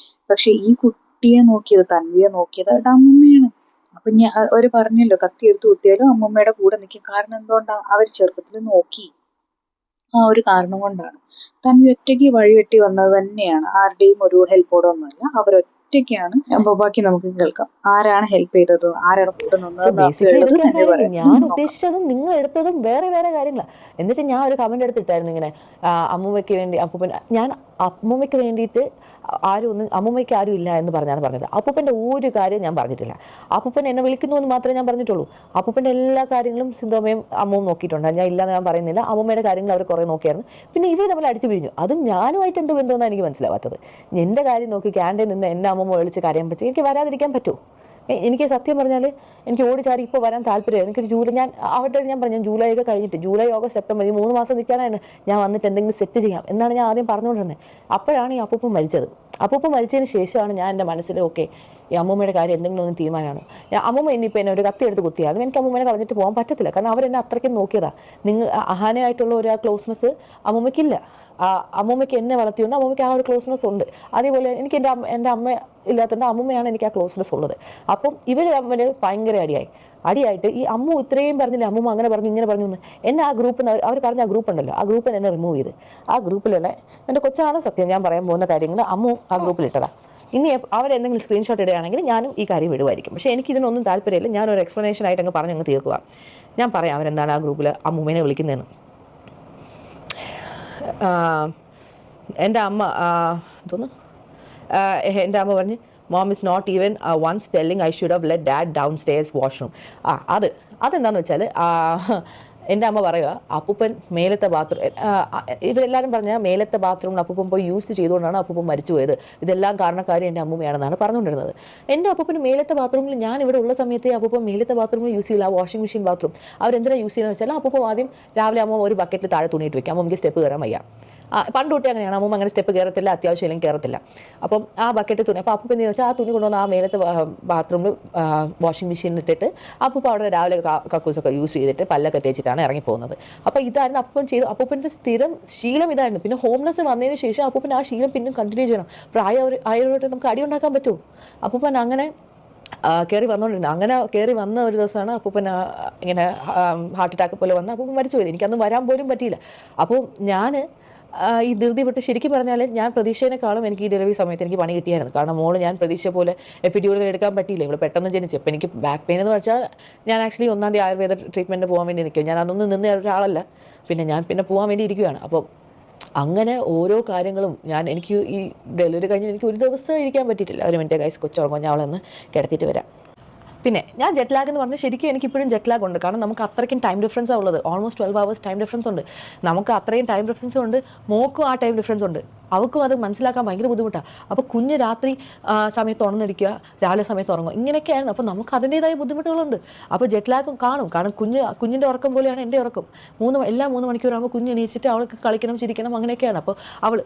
പക്ഷെ ഈ കുട്ടിയെ നോക്കിയത്, തൻവിയെ നോക്കിയത് അവരുടെ അമ്മമ്മയാണ്. അപ്പൊ അവര് പറഞ്ഞല്ലോ, കത്തി എടുത്ത് കുത്തിയാലും അമ്മമ്മയുടെ കൂടെ നിൽക്കും. കാരണം എന്തുകൊണ്ടാ? അവർ ചെറുപ്പത്തിൽ നോക്കി. ആ ഒരു കാരണം കൊണ്ടാണ്. തൻവി ഒറ്റയ്ക്ക് വഴിവെട്ടി വന്നത് തന്നെയാണ്, ആരുടെയും ഒരു ഹെൽപ്പോടെ ഒന്നുമല്ല. അവരൊറ്റയ്ക്കാണ്. അപ്പോൾ ബാക്കി നമുക്ക് കേൾക്കാം. ആരാണ് ഹെൽപ്പ് ചെയ്തത്, ആരാണ് കൂടെ നിന്നത്. ഞാൻ ഉദ്ദേശിച്ചതും നിങ്ങൾ എടുത്തതും വേറെ കാര്യങ്ങളാണ്. എന്നിട്ട് ഞാൻ ഒരു കമന്റ് എടുത്തിട്ടായിരുന്നു ഇങ്ങനെ, അമ്മൂമ്മയ്ക്ക് വേണ്ടി അമ്മൂമ്മയ്ക്ക് വേണ്ടിയിട്ട് അമ്മൂമ്മയ്ക്ക് ആരും ഇല്ല എന്ന് പറഞ്ഞാണ് പറഞ്ഞത്. അപ്പൂപ്പൻ്റെ ഒരു കാര്യം ഞാൻ പറഞ്ഞിട്ടില്ല. അപ്പൂപ്പൻ എന്നെ വിളിക്കുന്നു എന്ന് മാത്രമേ ഞാൻ പറഞ്ഞിട്ടുള്ളൂ. അപ്പൂപ്പൻ്റെ എല്ലാ കാര്യങ്ങളും സിന്ധുമ്മയും അമ്മവും നോക്കിയിട്ടുണ്ട്. ഞാൻ ഇല്ലാന്ന് ഞാൻ പറയുന്നില്ല. അമ്മൂമ്മയുടെ കാര്യങ്ങൾ അവർ കുറേ നോക്കിയായിരുന്നു. പിന്നെ ഇവർ തമ്മിൽ അടിച്ചു പിരിഞ്ഞു. അതും ഞാനുമായിട്ട് എന്ത് ബന്ധമെന്നാണ് എനിക്ക് മനസ്സിലാവാത്തത്. എൻ്റെ കാര്യം നോക്കി ക്യാൻറ്റീൻ നിന്ന് എന്നെ അമ്മൂമ്മ വിളിച്ച് കാര്യം പറ്റി എനിക്ക് വരാതിരിക്കാൻ പറ്റുമോ? എനിക്ക് സത്യം പറഞ്ഞാൽ എനിക്ക് ഓടിച്ചാടി ഇപ്പോൾ വരാൻ താല്പര്യമാണ്. എനിക്കൊരു ഞാൻ പറഞ്ഞു, ജൂലൈ ഒക്കെ കഴിഞ്ഞിട്ട്, ജൂലൈ, ഓഗസ്റ്റ്, സെപ്റ്റംബർ, ഈ 3 മാസം നിൽക്കാനാണ് ഞാൻ വന്നിട്ട് എന്തെങ്കിലും സെറ്റ് ചെയ്യാം എന്നാണ് ഞാൻ ആദ്യം പറഞ്ഞുകൊണ്ടിരുന്നത്. അപ്പോഴാണ് ഈ അപ്പൂപ്പൻ മരിച്ചത്. അപ്പൂപ്പൻ മരിച്ചതിന് ശേഷമാണ് ഞാൻ എൻ്റെ മനസ്സിൽ ഓക്കെ ഈ അമ്മൂമ്മയുടെ കാര്യം എന്തെങ്കിലും ഒന്ന് തീരുമാനമാണ്. അമ്മൂമ്മ ഇനിയിപ്പോൾ എന്നെ ഒരു കത്തി എടുത്ത് കുത്തിയാലും എനിക്ക് അമ്മൂമ്മനെ കളഞ്ഞിട്ട് പോകാൻ പറ്റത്തില്ല. കാരണം അവരെന്നെ അത്രയ്ക്കും നോക്കിയതാണ്. അഹാനയായിട്ടുള്ള ഒരു ക്ലോസ്നെസ് അമ്മൂമ്മയ്ക്കില്ല. അമ്മൂമ്മയ്ക്ക് എന്നെ വളർത്തിയുണ്ട്, അമ്മൂമ്മയ്ക്ക് ആ ഒരു ക്ലോസ്നെസ് ഉണ്ട്. അതേപോലെ എനിക്ക് എൻ്റെ അമ്മ ഇല്ലാത്തതുകൊണ്ട് അമ്മൂമ്മയാണ് എനിക്ക് ആ ക്ലോസ്നെസ് ഉള്ളത്. അപ്പം ഇവർ തമ്മിൽ ഭയങ്കര അടിയായിട്ട് ഈ അമ്മു ഇത്രയും പറഞ്ഞില്ല, അമ്മൂമ്മ അങ്ങനെ പറഞ്ഞു ഇങ്ങനെ പറഞ്ഞു എന്ന് എന്നെ ആ ഗ്രൂപ്പിൽ നിന്ന് അവർ പറഞ്ഞ ആ ഗ്രൂപ്പ് ഉണ്ടല്ലോ, ആ ഗ്രൂപ്പിൽ എന്നെ റിമൂവ് ചെയ്ത്. ആ ഗ്രൂപ്പിലുള്ള എൻ്റെ കൊച്ചാണ് സത്യം ഞാൻ പറയാൻ പോകുന്ന കാര്യങ്ങൾ അമ്മു ആ ഗ്രൂപ്പിൽ ഇട്ടതാണ്. ഇനി അവരെന്തെങ്കിലും സ്ക്രീൻഷോട്ട് ഇടുകയാണെങ്കിൽ ഞാനും ഈ കാര്യം വിടുമായിരിക്കും. പക്ഷേ എനിക്കിതിനൊന്നും താല്പര്യമില്ല. ഞാനൊരു എക്സ്പ്ലനേഷൻ ആയിട്ട് അങ്ങ് പറഞ്ഞങ്ങ് തീർക്കുക. ഞാൻ പറയാം അവരെന്താണ് ആ ഗ്രൂപ്പിൽ അമ്മൂമ്മേനെ വിളിക്കുന്നതെന്ന്. എൻ്റെ അമ്മ തോന്നുന്നു എൻ്റെ അമ്മ പറഞ്ഞ് mom is not even once telling I should have let dad downstairs washroom. അതെന്താണെന്ന് വെച്ചാൽ എൻ്റെ അമ്മ പറയുക അപ്പൂപ്പൻ മേലത്തെ ബാത്റൂം, ഇവരെല്ലാവരും പറഞ്ഞാൽ മേലത്തെ ബാത്റൂമിൽ അപ്പൂപ്പൻ പോയി യൂസ് ചെയ്തുകൊണ്ടാണ് അപ്പൂപ്പൻ മരിച്ചു പോയത്. ഇതെല്ലാം കാരണക്കാരി എൻ്റെ അമ്മൂമ്മയാണെന്നാണ് പറഞ്ഞുകൊണ്ടിരുന്നത്. എൻ്റെ അപ്പൂപ്പന് മേലത്തെ ബാത്റൂമിൽ ഞാൻ ഇവിടെ ഉള്ള സമയത്ത് അപ്പൂപ്പൻ മേലത്തെ ബാത്റൂമിൽ യൂസ് ചെയ്യില്ല. ആ വാഷിംഗ് മെഷീൻ ബാത്റൂം അവരെന്തിനാണ് യൂസ് ചെയ്യുന്നത് വെച്ചാൽ അപ്പൂപ്പൻ ആദ്യം രാവിലെ അമ്മ ഒരു ബക്കറ്റിൽ താഴെ തുണിയിട്ട് വെക്കാം. അമ്മയ്ക്ക് സ്റ്റെപ്പ് കയറാൻ വയ്യ. പണ്ട് തൊട്ടേ അങ്ങനെയാണ്. അമ്മൂമ്മ അങ്ങനെ സ്റ്റെപ്പ് കയറത്തില്ല, അത്യാവശ്യം ഇല്ലെങ്കിൽ കയറത്തില്ല. അപ്പം ആ ബക്കറ്റ് തുണി അപ്പോൾ അപ്പം എന്ന് വെച്ചാൽ ആ തുണി കൊണ്ടുവന്ന് ആ മേലത്തെ ബാത്റൂമിൽ വാഷിംഗ് മെഷീനിൽ ഇട്ടിട്ട് അപ്പം അവിടെ രാവിലെ കക്കൂസൊക്കെ യൂസ് ചെയ്തിട്ട് പല്ലൊക്കെ തേച്ചിട്ടാണ് ഇറങ്ങിപ്പോകുന്നത്. അപ്പോൾ ഇതായിരുന്നു അപ്പം ചെയ്തു. അപ്പൂപ്പൻ്റെ സ്ഥിരം ശീലം ഇതായിരുന്നു. പിന്നെ ഹോംലെസ് വന്നതിന് ശേഷം അപ്പൂപ്പൻ ആ ശീലം പിന്നെ കണ്ടിന്യൂ ചെയ്യണം. ആയവരോട്ട് നമുക്ക് അടി ഉണ്ടാക്കാൻ പറ്റുമോ? അപ്പൂപ്പൻ അങ്ങനെ കയറി വന്നുകൊണ്ടിരുന്നത്. അങ്ങനെ കയറി വന്ന ഒരു ദിവസമാണ് അപ്പൂപ്പൻ ഇങ്ങനെ ഹാർട്ട് അറ്റാക്ക് പോലെ വന്ന് അപ്പൂപ്പൻ മരിച്ചു പോയത്. എനിക്കന്ന് വരാൻ പോലും പറ്റിയില്ല. അപ്പോൾ ഞാൻ ഈ ധൃതി വിട്ട് ശരിക്കും പറഞ്ഞാൽ ഞാൻ പ്രതീക്ഷേനേക്കാളും എനിക്ക് ഈ ഡെലിവറി സമയത്ത് എനിക്ക് പണി കിട്ടിയായിരുന്നു. കാരണം മോള് ഞാൻ പ്രതീക്ഷ പോലെ എപ്പിഡ്യൂറൽ എടുക്കാൻ പറ്റിയില്ല. ഇവിടെ പെട്ടെന്ന് ജനിച്ചു. അപ്പോൾ എനിക്ക് ബാക്ക് പെയിൻ എന്ന് വെച്ചാൽ ഞാൻ ആക്ച്വലി 1ാം തീയതി ആയുർവേദ ട്രീറ്റ്മെൻറ്റ് പോകാൻ വേണ്ടി നിൽക്കും. ഞാൻ അതൊന്നും നിന്ന ഒരാളല്ല. പിന്നെ പോകാൻ വേണ്ടി ഇരിക്കുകയാണ്. അപ്പോൾ അങ്ങനെ ഓരോ കാര്യങ്ങളും എനിക്ക് ഈ ഡെലിവറി കഴിഞ്ഞ് എനിക്ക് ഒരു ദിവസം ഇരിക്കാൻ പറ്റിയിട്ടില്ല. ഒരു മിനിറ്റ് ഗൈസ്, കൊച്ചുറങ്ങും, ഞാൻ അവളെ ഒന്ന് കിടത്തിയിട്ട് വരാം. പിന്നെ ഞാൻ ജെറ്റ് ലാഗ് എന്ന് പറഞ്ഞാൽ ശരിക്കും എനിക്കിപ്പോഴും ജെറ്റ് ലാഗ് ഉണ്ട്. കാരണം നമുക്ക് അത്രയ്ക്കും ടൈം ഡിഫറൻസാണ് ഉള്ളത്. ഓൾമോസ്റ്റ് 12 hours ടൈം ഡിഫറൻസ് ഉണ്ട്. നമുക്ക് അത്രയും ടൈം ഡിഫറൻസും ഉണ്ട്, മോക്കും ആ ടൈം ഡിഫറൻസ് ഉണ്ട്. അവൾക്കും അത് മനസ്സിലാക്കാൻ ഭയങ്കര ബുദ്ധിമുട്ടാണ്. അപ്പോൾ കുഞ്ഞ് രാത്രി സമയത്ത് ഉണർന്നിരിക്കുക, രാവിലെ സമയത്ത് ഉറങ്ങുക, ഇങ്ങനെയൊക്കെയാണ്. അപ്പോൾ നമുക്ക് അതിൻ്റേതായ ബുദ്ധിമുട്ടുകളുണ്ട്. അപ്പോൾ ജെറ്റ് ലാഗും കാണും. കാരണം കുഞ്ഞിൻ്റെ ഉറക്കം പോലെയാണ് എൻ്റെ ഉറക്കം. 3 മണിക്കൂറാകുമ്പോൾ കുഞ്ഞ് എണീച്ചിട്ട് അവൾക്ക് കളിക്കണം, ചിരിക്കണം, അങ്ങനെയൊക്കെയാണ്. അപ്പോൾ അവൾ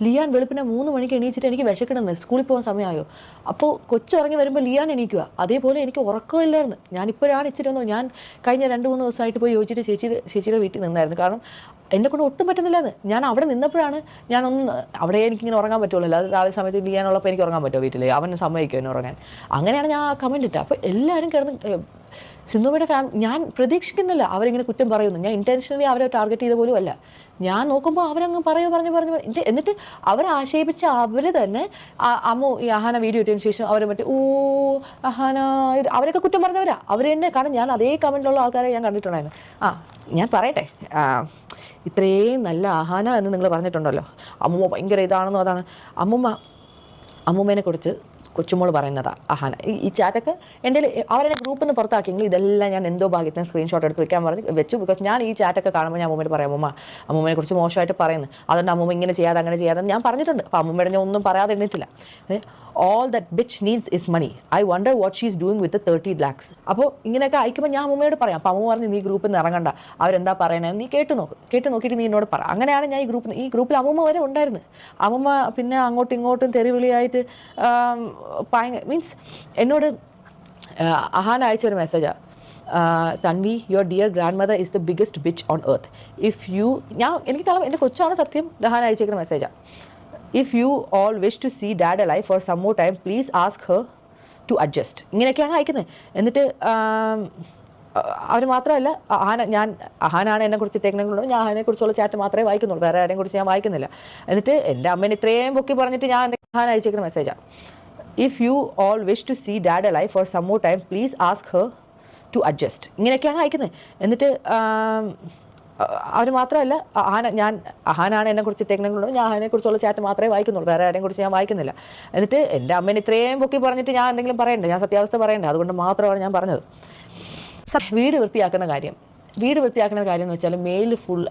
ലിയാൻ വെളുപ്പിനെ 3 മണിക്ക് എണീച്ചിട്ട് എനിക്ക് വിശക്കണമെന്ന്, സ്കൂളിൽ പോകാൻ സമയമായോ. അപ്പോൾ കൊച്ചുറങ്ങി വരുമ്പോൾ ലിയാൻ എണീക്കുക. അതേപോലെ എനിക്ക് ഉറക്കമില്ലായിരുന്നു. ഞാനിപ്പോഴാണ് ഇച്ചിരി ഞാൻ കഴിഞ്ഞ 2-3 ദിവസമായിട്ട് പോയി ചോദിച്ചിട്ട് ചേച്ചിയുടെ വീട്ടിൽ നിന്നായിരുന്നു. കാരണം എന്നെക്കൊണ്ട് ഒട്ടും പറ്റുന്നില്ലാന്ന്. ഞാൻ അവിടെ നിന്നപ്പോഴാണ് അവിടെ എനിക്കിങ്ങനെ ഉറങ്ങാൻ പറ്റുള്ളൂ. അത് രാവിലെ സമയത്ത് ലിയാനുള്ളപ്പോൾ എനിക്ക് ഉറങ്ങാൻ പറ്റുമോ വീട്ടിൽ? അവന് സമ്മതിക്കുമോ എന്നെ ഉറങ്ങാൻ? അങ്ങനെയാണ് ഞാൻ ആ കമൻറ്റ് ഇട്ടത്. അപ്പോൾ എല്ലാവരും കിടന്ന് സിന്ധുമ്മയുടെ ഞാൻ പ്രതീക്ഷിക്കുന്നില്ല അവരിങ്ങനെ കുറ്റം പറയുന്നു. ഞാൻ ഇൻറ്റൻഷനലി അവരെ ടാർഗറ്റ് ചെയ്ത പോലും അല്ല. ഞാൻ നോക്കുമ്പോൾ അവരങ്ങ് പറഞ്ഞു എന്നിട്ട് അവരെ ആക്ഷേപിച്ച അവർ തന്നെ അമ്മു ഈ അഹാന വീഡിയോ ഇട്ടതിന് ശേഷം അവർ അഹാന അവരൊക്കെ കുറ്റം പറഞ്ഞവരാ അവർ തന്നെ. കാരണം ഞാൻ അതേ കമൻറ്റിലുള്ള ആൾക്കാരെ ഞാൻ കണ്ടിട്ടുണ്ടായിരുന്നു. ഞാൻ പറയട്ടെ, ഇത്രയും നല്ല അഹാന എന്ന് നിങ്ങൾ പറഞ്ഞിട്ടുണ്ടല്ലോ, അമ്മൂമ്മ ഭയങ്കര ഇതാണെന്നോ അതാണ്. അമ്മൂമ്മേനെ കുറിച്ച് കൊച്ചുമോൾ പറയുന്നതാണ് അഹാന. ഈ ചാറ്റൊക്കെ എൻ്റെ അവരെന്നെ ഗ്രൂപ്പിൽ നിന്ന് പുറത്താക്കിയെങ്കിൽ ഇതെല്ലാം ഞാൻ എന്തോ ഭാഗ്യത്തിന് സ്ക്രീൻഷോട്ട് എടുത്ത് വെച്ചു. ബിക്കോസ് ഞാൻ ഈ ചാറ്റൊക്കെ കാണുമ്പോൾ ഞാൻ അമ്മൂമ്മയോട് പറയാം, അമ്മൂമ്മയെ കുറിച്ച് മോശമായിട്ട് പറയുന്നു, അതുകൊണ്ട് അമ്മൂമ്മ ഇങ്ങനെ ചെയ്യാതെ അങ്ങനെ ചെയ്യാതെ ഞാൻ പറഞ്ഞിട്ടുണ്ട്. അപ്പോൾ അമ്മൂമ്മയുടെ ഞാൻ ഒന്നും പറയാതെ എണ്ണിട്ടില്ല. all that bitch needs is money. I wonder what she's doing with the 30 lakhs. അപ്പോൾ ഇങ്ങനെയൊക്കെ അയക്കുമ്പോൾ ഞാൻ അമ്മൂമ്മയോട് പറയാം. അപ്പോൾ അമ്മ പറഞ്ഞ് നീ ഗ്രൂപ്പിൽ നിന്ന് ഇറങ്ങണ്ട, അവരെന്താ പറയണത് നീ കേട്ട് നോക്കിയിട്ട് നീ എന്നോട് പറ. അങ്ങനെയാണ് ഞാൻ ഈ ഗ്രൂപ്പിൽ അമ്മൂമ്മ വരെ ഉണ്ടായിരുന്നു. അമ്മൂമ്മ പിന്നെ അങ്ങോട്ടും ഇങ്ങോട്ടും തെറിവിളിയായിട്ട് മീൻസ് എന്നോട് അഹാന അയച്ചൊരു മെസ്സേജാണ്, Tanvi your dear grand mother is the biggest bitch on earth. എനിക്ക് തളം എൻ്റെ കൊച്ചാണ് സത്യം അഹാന അയച്ചേക്കുന്ന മെസ്സേജാണ്. If you all wish to see dad alive for some more time, please ask her to adjust. ഇങ്ങനെയൊക്കെയാണ് അയക്കുന്നത്. എന്നിട്ട് അവർ മാത്രമല്ല അഹാനാണ് എന്നെക്കുറിച്ച് ഇട്ടേക്കുന്നുള്ളൂ. ഞാൻ അതിനെക്കുറിച്ചുള്ള ചാറ്റ് മാത്രമേ വായിക്കുന്നുള്ളൂ, വേറെ ആരെയും കുറിച്ച് ഞാൻ വായിക്കുന്നില്ല. എന്നിട്ട് എൻ്റെ അമ്മേനെ ഇത്രയും പൊക്കി പറഞ്ഞിട്ട് ഞാൻ അഹാന അയച്ചേക്കുന്ന മെസ്സേജാണ്. If you all wish to see dad alive for some more time, please ask her to adjust. ഇങ്ങനെയൊക്കെയാണ് അയക്കുന്നത്. എന്നിട്ട് അവർ മാത്രമല്ല അഹാനാണ് എന്നെക്കുറിച്ച് ഇട്ടേക്കുന്നുള്ളൂ. ഞാൻ അതിനെക്കുറിച്ചുള്ള ചാറ്റ് മാത്രമേ വായിക്കുന്നുള്ളൂ, വേറെ ആരെയും കുറിച്ച് ഞാൻ വായിക്കുന്നില്ല. എന്നിട്ട് എൻ്റെ അമ്മേനെ ഇത്രയും പൊക്കി പറഞ്ഞിട്ട് ഞാൻ എന്തെങ്കിലും പറയണ്ടേ, ഞാൻ സത്യാവസ്ഥ പറയണ്ടേ, അതുകൊണ്ട് മാത്രമാണ് ഞാൻ പറഞ്ഞത്. വീട് വൃത്തിയാക്കുന്ന കാര്യം വീട് വൃത്തിയാക്കുന്ന കാര്യം എന്ന് വെച്ചാൽ മെയിൽ ഫുൾ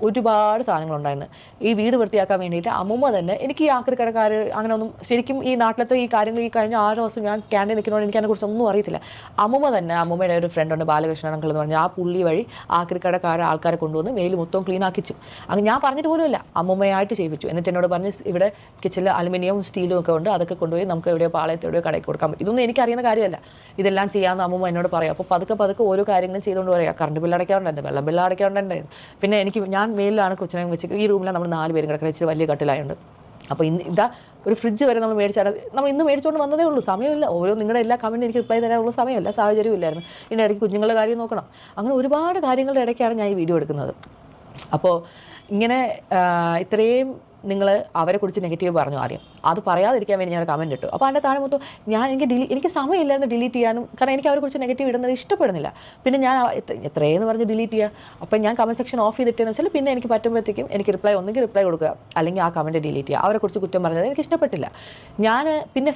ഒരുപാട് സാധനങ്ങളുണ്ടായിരുന്നു. ഈ വീട് വൃത്തിയാക്കാൻ വേണ്ടിയിട്ട് അമ്മൂമ്മ തന്നെ, എനിക്ക് ഈ ആക്രിക്കടക്കാർ അങ്ങനെ ഒന്നും ശരിക്കും ഈ നാട്ടിലത്തെ ഈ കാര്യങ്ങൾ ഈ കഴിഞ്ഞ 6 ദിവസം ഞാൻ ക്യാൻറ്റീൻ നിൽക്കുന്നതുകൊണ്ട് എനിക്ക് അതിനെക്കുറിച്ച് ഒന്നും അറിയത്തില്ല. അമ്മൂമ്മ തന്നെ, അമ്മൂമ്മയുടെ ഒരു ഫ്രണ്ടുണ്ട് ബാലകൃഷ്ണൻ അങ്കിൾ എന്ന് പറഞ്ഞാൽ, ആ പുള്ളി വഴി ആക്രിക്കടക്കാരെ ആൾക്കാരെ കൊണ്ടുവന്ന് മെയിൽ മൊത്തം ക്ലീൻ ആക്കിച്ചു. അങ്ങനെ ഞാൻ പറഞ്ഞിട്ട് പോലുമില്ല, അമ്മൂമ്മയായിട്ട് ചെയ്യിപ്പിച്ചു. എന്നിട്ട് എന്നോട് പറഞ്ഞ് ഇവിടെ കിച്ചണിൽ അലുമിനിയവും സ്റ്റീലും ഒക്കെ ഉണ്ട്, അതൊക്കെ കൊണ്ടുപോയി നമുക്ക് എവിടെയോ പാളയത്ത് എവിടെയോ കടയിൽ കൊടുക്കാൻ പറ്റും. ഇതൊന്നും എനിക്കറിയുന്ന കാര്യമല്ല, ഇതെല്ലാം ചെയ്യാമെന്ന് അമ്മൂമ്മ എന്നോട് പറയാം. അപ്പോൾ പതുക്കെ ഓരോ കാര്യങ്ങളും ചെയ്തുകൊണ്ട് പറയാം. കറണ്ട് ബില്ല് അടയ്ക്കാറുണ്ടായിരുന്നു, വെള്ളം ബില്ല് അടയ്ക്കാറുണ്ടായിരുന്നു. പിന്നെ ഞാൻ മേലിലാണ് കൊച്ചിനെ വെച്ച്, ഈ റൂമിലാണ് നമ്മൾ 4 പേരും കിടക്കുന്നത്, ഇച്ചിരി വലിയ കട്ടിലായുണ്ട്. അപ്പോൾ ഇതാ ഒരു ഫ്രിഡ്ജ് വരെ നമ്മൾ ഇന്ന് മേടിച്ചുകൊണ്ട് വന്നതേ ഉള്ളൂ, സമയമില്ല. നിങ്ങളുടെ എല്ലാ കമൻറ്റും എനിക്ക് റിപ്ലൈ തരാനുള്ള സമയമില്ല, സാഹചര്യവും ഇല്ലായിരുന്നു. ഇതിൻ്റെ ഇടയ്ക്ക് കുഞ്ഞുങ്ങളുടെ കാര്യം നോക്കണം, അങ്ങനെ ഒരുപാട് കാര്യങ്ങളുടെ ഇടയ്ക്കാണ് ഞാൻ ഈ വീഡിയോ എടുക്കുന്നത്. അപ്പോൾ ഇങ്ങനെ ഇത്രയും നിങ്ങൾ അവരെക്കുറിച്ച് നെഗറ്റീവ് പറഞ്ഞു ആദ്യം, അത് പറയാതിരിക്കാൻ വേണ്ടി ഞാൻ കമൻറ്റ് ഇട്ടു. അപ്പോൾ അതിൻ്റെ താഴെ മൊത്തം എനിക്ക് സമയമില്ലായിരുന്നു ഡിലീറ്റ് ചെയ്യാനും, കാരണം എനിക്ക് അവരെക്കുറിച്ച് നെഗറ്റീവ് ഇടുന്നത് ഇഷ്ടപ്പെടുന്നില്ല. പിന്നെ ഞാൻ എത്രയെന്ന് പറഞ്ഞ് ഡിലീറ്റ് ചെയ്യുക. അപ്പോൾ ഞാൻ കമൻറ്റ് സെക്ഷൻ ഓഫ് ചെയ്തിട്ടെന്ന് വെച്ചാൽ പിന്നെ എനിക്ക് പറ്റുമ്പോഴത്തേക്കും എനിക്ക് ഒന്നെങ്കിൽ റിപ്ലൈ കൊടുക്കുക, അല്ലെങ്കിൽ ആ കമൻറ്റ് ഡിലീറ്റ് ചെയ്യുക. അവരെക്കുറിച്ച് കുറ്റം പറഞ്ഞത് എനിക്ക് ഇഷ്ടപ്പെട്ടില്ല. പിന്നെ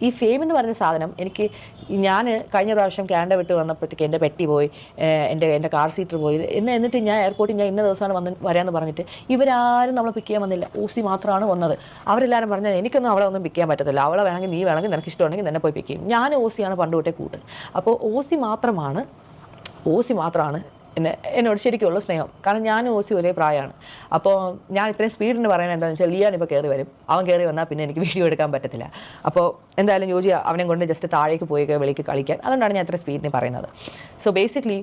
ഈ ഫെയിം എന്ന് പറഞ്ഞ സാധനം ഞാൻ കഴിഞ്ഞ പ്രാവശ്യം കാനഡ വിട്ട് വന്നപ്പോഴത്തേക്ക് എൻ്റെ പെട്ടി പോയി, എൻ്റെ കാർ സീറ്റർ പോയി. എന്നിട്ട് ഞാൻ എയർപോർട്ടിൽ ഇന്ന ദിവസമാണ് വരാമെന്ന് പറഞ്ഞിട്ട് ഇവരാരും നമ്മളെ പിക്ക് ചെയ്യാൻ വന്നില്ല. ഓസി മാത്രമാണ് വന്നത്. അവരെല്ലാവരും പറഞ്ഞാൽ എനിക്കൊന്നും അവളെ ഒന്നും പിക്ക് ചെയ്യാൻ പറ്റത്തില്ല, അവളെ വേണമെങ്കിൽ നീ വേണമെങ്കിൽ നിനക്ക് ഇഷ്ടമുണ്ടെങ്കിൽ തന്നെ പോയി പിക്ക് ചെയ്യും. ഞാൻ ഓസിയാണ് പണ്ട് തൊട്ടേ കൂട്ട്. അപ്പോൾ ഓസി മാത്രമാണ് എന്നോട് ശരിക്കുള്ള സ്നേഹം. കാരണം ഞാനും ഓസി ഒരേ പ്രായമാണ്. അപ്പോൾ ഞാൻ ഇത്രയും സ്പീഡിന് പറയുന്നത് എന്താണെന്ന് വെച്ചാൽ, ലിയാൻ ഇപ്പോൾ കയറി വരും, അവൻ കയറി വന്നാൽ പിന്നെ എനിക്ക് വീഡിയോ എടുക്കാൻ പറ്റത്തില്ല. അപ്പോൾ എന്തായാലും ജോജി അവനെ കൊണ്ട് ജസ്റ്റ് താഴേക്ക് പോയി വെളിക്ക് കളിക്കാൻ, അതുകൊണ്ടാണ് ഞാൻ ഇത്ര സ്പീഡിന് പറയുന്നത്. സോ ബേസിക്കലി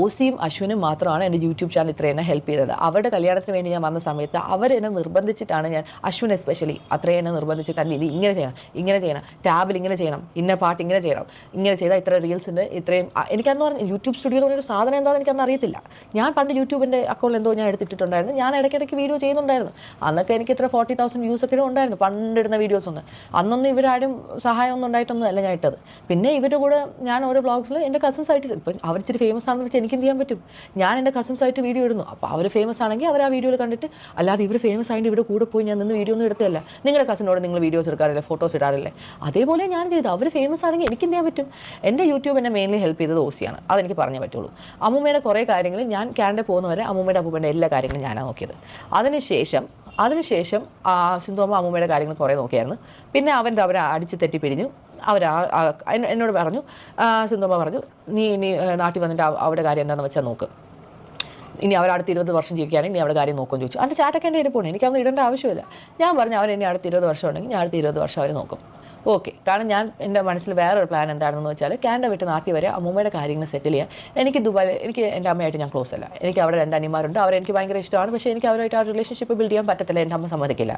ഓസിയും അശ്വിനും മാത്രമാണ് എൻ്റെ യൂട്യൂബ് ചാനൽ ഇത്രയും എന്നെ ഹെൽപ്പ് ചെയ്തത്. അവരുടെ കല്യാണത്തിന് വേണ്ടി ഞാൻ വന്ന സമയത്ത് അവരെന്നെ നിർബന്ധിച്ചിട്ടാണ് അശ്വിൻ എസ്പെഷ്യലി അത്രയും എന്നെ നിർബന്ധിച്ച് തന്നെ ഇത് ഇങ്ങനെ ചെയ്യണം, ടാബിൽ ഇങ്ങനെ ചെയ്യണം, ഇന്ന പാട്ട് ഇങ്ങനെ ചെയ്താൽ ഇത്ര റീൽസിൻ്റെ ഇത്രയും. എനിക്കന്ന് പറഞ്ഞാൽ യൂട്യൂബ് സ്റ്റുഡിയോ എന്ന് പറഞ്ഞൊരു സാധനം എന്താണെന്ന് എനിക്കന്ന് അറിയത്തില്ല. ഞാൻ പണ്ട് യൂട്യൂബിൻ്റെ അക്കൗണ്ടിൽ എന്തോ ഞാൻ എടുത്തിട്ടുണ്ടായിരുന്നു, ഞാൻ ഇടയ്ക്കിടയ്ക്ക് വീഡിയോ ചെയ്യുന്നുണ്ടായിരുന്നു. അന്നൊക്കെ എനിക്ക് ഇത്ര 40,000 വ്യൂസ് ഒക്കെ ഉണ്ടായിരുന്നു പണ്ടിടുന്ന വീഡിയോസ് ഒന്നും. അന്നൊന്നും ഇവരാരും സഹായമൊന്നും ഉണ്ടായിട്ടൊന്നും അല്ല ഞാൻ ഇട്ടത്. പിന്നെ ഇവരുടെ കൂടെ ഞാൻ ഓരോ വ്ളോഗ്സിൽ എൻ്റെ കസിൻസ് ആയിട്ട് ഇപ്പം അവർ ഇച്ചിരി ഫേമസ് ആണെന്ന് വെച്ചാൽ എനിക്ക് എന്ത് ചെയ്യാൻ പറ്റും? ഞാൻ എൻ്റെ കസിൻസായിട്ട് വീഡിയോ ഇടുന്നു. അപ്പോൾ അവർ ഫേമസ് ആണെങ്കിൽ അവർ ആ വീഡിയോയിൽ കണ്ടിട്ട്, അല്ലാതെ ഇവർ ഫേമസ് ആയിട്ട് ഇവിടെ കൂടെ പോയി ഞാൻ നിന്ന് വീഡിയോ ഒന്നും എടുത്തല്ല. നിങ്ങളുടെ കസിനോട് നിങ്ങൾ വീഡിയോസ് എടുക്കാറില്ലേ, ഫോട്ടോസ് ഇടാറില്ലേ? അതേപോലെ ഞാൻ ചെയ്തു. അവർ ഫേമസ് ആണെങ്കിൽ എനിക്ക് എന്ത് ചെയ്യാൻ പറ്റും? എൻ്റെ യൂട്യൂബ് എന്നെ മെയിൻലി ഹെൽപ്പ് ചെയ്തത് ഓസിയാണ്, അതെനിക്ക് പറഞ്ഞേ പറ്റുള്ളൂ. അമ്മൂമ്മയുടെ കുറേ കാര്യങ്ങൾ ഞാൻ കാനഡ പോകുന്നവരെ അമ്മൂമ്മയുടെ അപ്പൂപ്പൻ്റെ എല്ലാ കാര്യങ്ങളും ഞാനാണ് നോക്കിയത്. അതിനുശേഷം സിന്ധുവമ്മ അമ്മൂമ്മയുടെ കാര്യങ്ങൾ കുറേ നോക്കിയായിരുന്നു. പിന്നെ അവരെ അടിച്ച് തെറ്റിപ്പിരിഞ്ഞു. എന്നോട് പറഞ്ഞു, സിന്ധുമ്മ പറഞ്ഞു, നീ ഇനി നാട്ടിൽ വന്നിട്ട് അവിടെ കാര്യം എന്താണെന്ന് വെച്ചാൽ നോക്ക്, ഇനി അവരടുത്ത് 20 വർഷം ജീവിക്കുകയാണെങ്കിൽ നീ അവിടെ കാര്യം നോക്കുമെന്ന് ചോദിച്ചു. അതിൻ്റെ ചാറ്റൊക്കെ എൻ്റെ ഇരിപ്പുണ്ട്, എനിക്കതൊന്നും ഇടേണ്ട ആവശ്യമില്ല. ഞാൻ പറഞ്ഞു അവരെന്നെ അടുത്ത് 20 വർഷം ഉണ്ടെങ്കിൽ ഞാൻ അടുത്ത 20 വർഷം അവർ നോക്കും. ഓക്കെ. കാരണം എൻ്റെ മനസ്സിൽ വേറൊരു പ്ലാൻ എന്താണെന്ന് വെച്ചാൽ, കാനഡ വിട്ട് നാട്ടിൽ വരെ അമ്മൂമ്മയുടെ കാര്യങ്ങൾ സെറ്റിൽ ചെയ്യാൻ. എനിക്ക് എൻ്റെ അമ്മയായിട്ട് ഞാൻ ക്ലോസ് അല്ല. എനിക്ക് അവിടെ 2 അനിയന്മാരുണ്ട്, അവരെനിക്ക് ഭയങ്കര ഇഷ്ടമാണ്. പക്ഷേ എനിക്ക് അവരുമായിട്ട് ആ റിലേഷൻഷിപ്പ് ബിൽഡ് ചെയ്യാൻ പറ്റത്തില്ല, എൻ്റെ അമ്മ സമ്മതിക്കില്ല.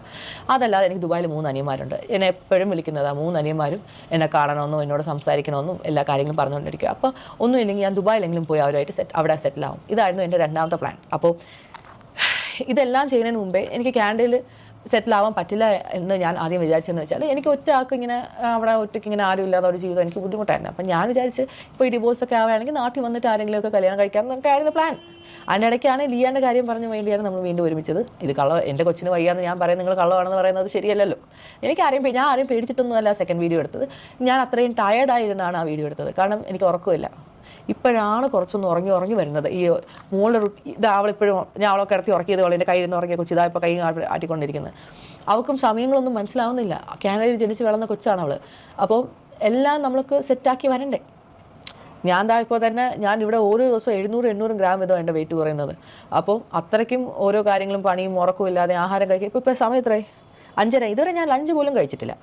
അതല്ലാതെ എനിക്ക് ദുബായിൽ 3 അനിയന്മാരുണ്ട്. എന്നെ എപ്പോഴും വിളിക്കുന്നത് 3 അനിയന്മാരും എന്നെ കാണണമെന്നും എന്നോട് സംസാരിക്കണമെന്നും എല്ലാ കാര്യങ്ങളും പറഞ്ഞുകൊണ്ടിരിക്കുക. അപ്പോൾ ഒന്നുമില്ലെങ്കിൽ ഞാൻ ദുബായിലെങ്കിലും പോയി അവരുമായിട്ട് അവിടെ സെറ്റിലാവും. ഇതായിരുന്നു എൻ്റെ 2ാമത്തെ പ്ലാൻ. അപ്പോൾ ഇതെല്ലാം ചെയ്യുന്നതിന് മുമ്പേ എനിക്ക് കാനഡയിൽ സെറ്റിലാവാൻ പറ്റില്ല എന്ന് ഞാൻ ആദ്യം വിചാരിച്ചതെന്ന് വെച്ചാൽ, എനിക്ക് ഒറ്റയാൾക്ക് ഇങ്ങനെ അവിടെ ഒറ്റയ്ക്ക് ഇങ്ങനെ ആരും ഇല്ലാത്ത ഒരു ജീവിതം എനിക്ക് ബുദ്ധിമുട്ടായിരുന്നു. അപ്പം ഞാൻ വിചാരിച്ച് ഇപ്പോൾ ഈ ഡിവോഴ്സൊക്കെ ആവുകയാണെങ്കിൽ നാട്ടിൽ വന്നിട്ട് ആരെങ്കിലുമൊക്കെ കല്യാണം കഴിക്കാമെന്നൊക്കെ ആയിരുന്നു പ്ലാൻ. അതിൻ്റെ ഇടയ്ക്കാണ് ലിയാൻ്റെ കാര്യം പറഞ്ഞ വേണ്ടിയാണ് നമ്മൾ വീണ്ടും ഒരുമിച്ചത്. ഇത് എൻ്റെ കൊച്ചിന് വയ്യാന്ന് ഞാൻ പറയും, നിങ്ങൾ കള്ളമാണെന്ന് പറയുന്നത് ശരിയല്ലല്ലോ. ഞാൻ ആരെയും പേടിച്ചിട്ടൊന്നുമല്ല സെക്കൻഡ് വീഡിയോ എടുത്തത്. ഞാൻ അത്രയും ടയേർഡായിരുന്നാണ് ആ വീഡിയോ എടുത്തത്. കാരണം എനിക്ക് ഉറക്കമില്ല. ഇപ്പോഴാണ് കുറച്ചൊന്ന് ഉറങ്ങി വരുന്നത്. ഈ മോളുടെ ഇത് അവളിപ്പോഴും, ഞാൻ അവളെ കിടത്തി ഉറക്കിയത് അവളെൻ്റെ കയ്യിൽ നിന്ന് ഉറങ്ങിയ കൊച്ചു ഇതാ ഇപ്പോൾ കൈ ആട്ടിക്കൊണ്ടിരിക്കുന്നത്. അവൾക്കും സമയങ്ങളൊന്നും മനസ്സിലാവുന്നില്ല. കാനഡയിൽ ജനിച്ച് വളർന്ന കൊച്ചാണ് അവൾ. അപ്പോൾ എല്ലാം നമ്മൾക്ക് സെറ്റാക്കി വരണ്ടേ. ഞാൻ ഇപ്പോൾ തന്നെ ഞാൻ ഇവിടെ ഓരോ ദിവസവും 700-800 ഗ്രാം വീതം എൻ്റെ വെയിറ്റ് കുറയുന്നത്. അപ്പോൾ അത്രയ്ക്കും ഓരോ കാര്യങ്ങളും പണിയും ഉറക്കവും ഇല്ലാതെ ആഹാരം കഴിക്കുക. ഇപ്പോൾ സമയം എത്രയായി? 5:30. ഇതുവരെ ഞാൻ ലഞ്ച് പോലും കഴിച്ചിട്ടില്ല.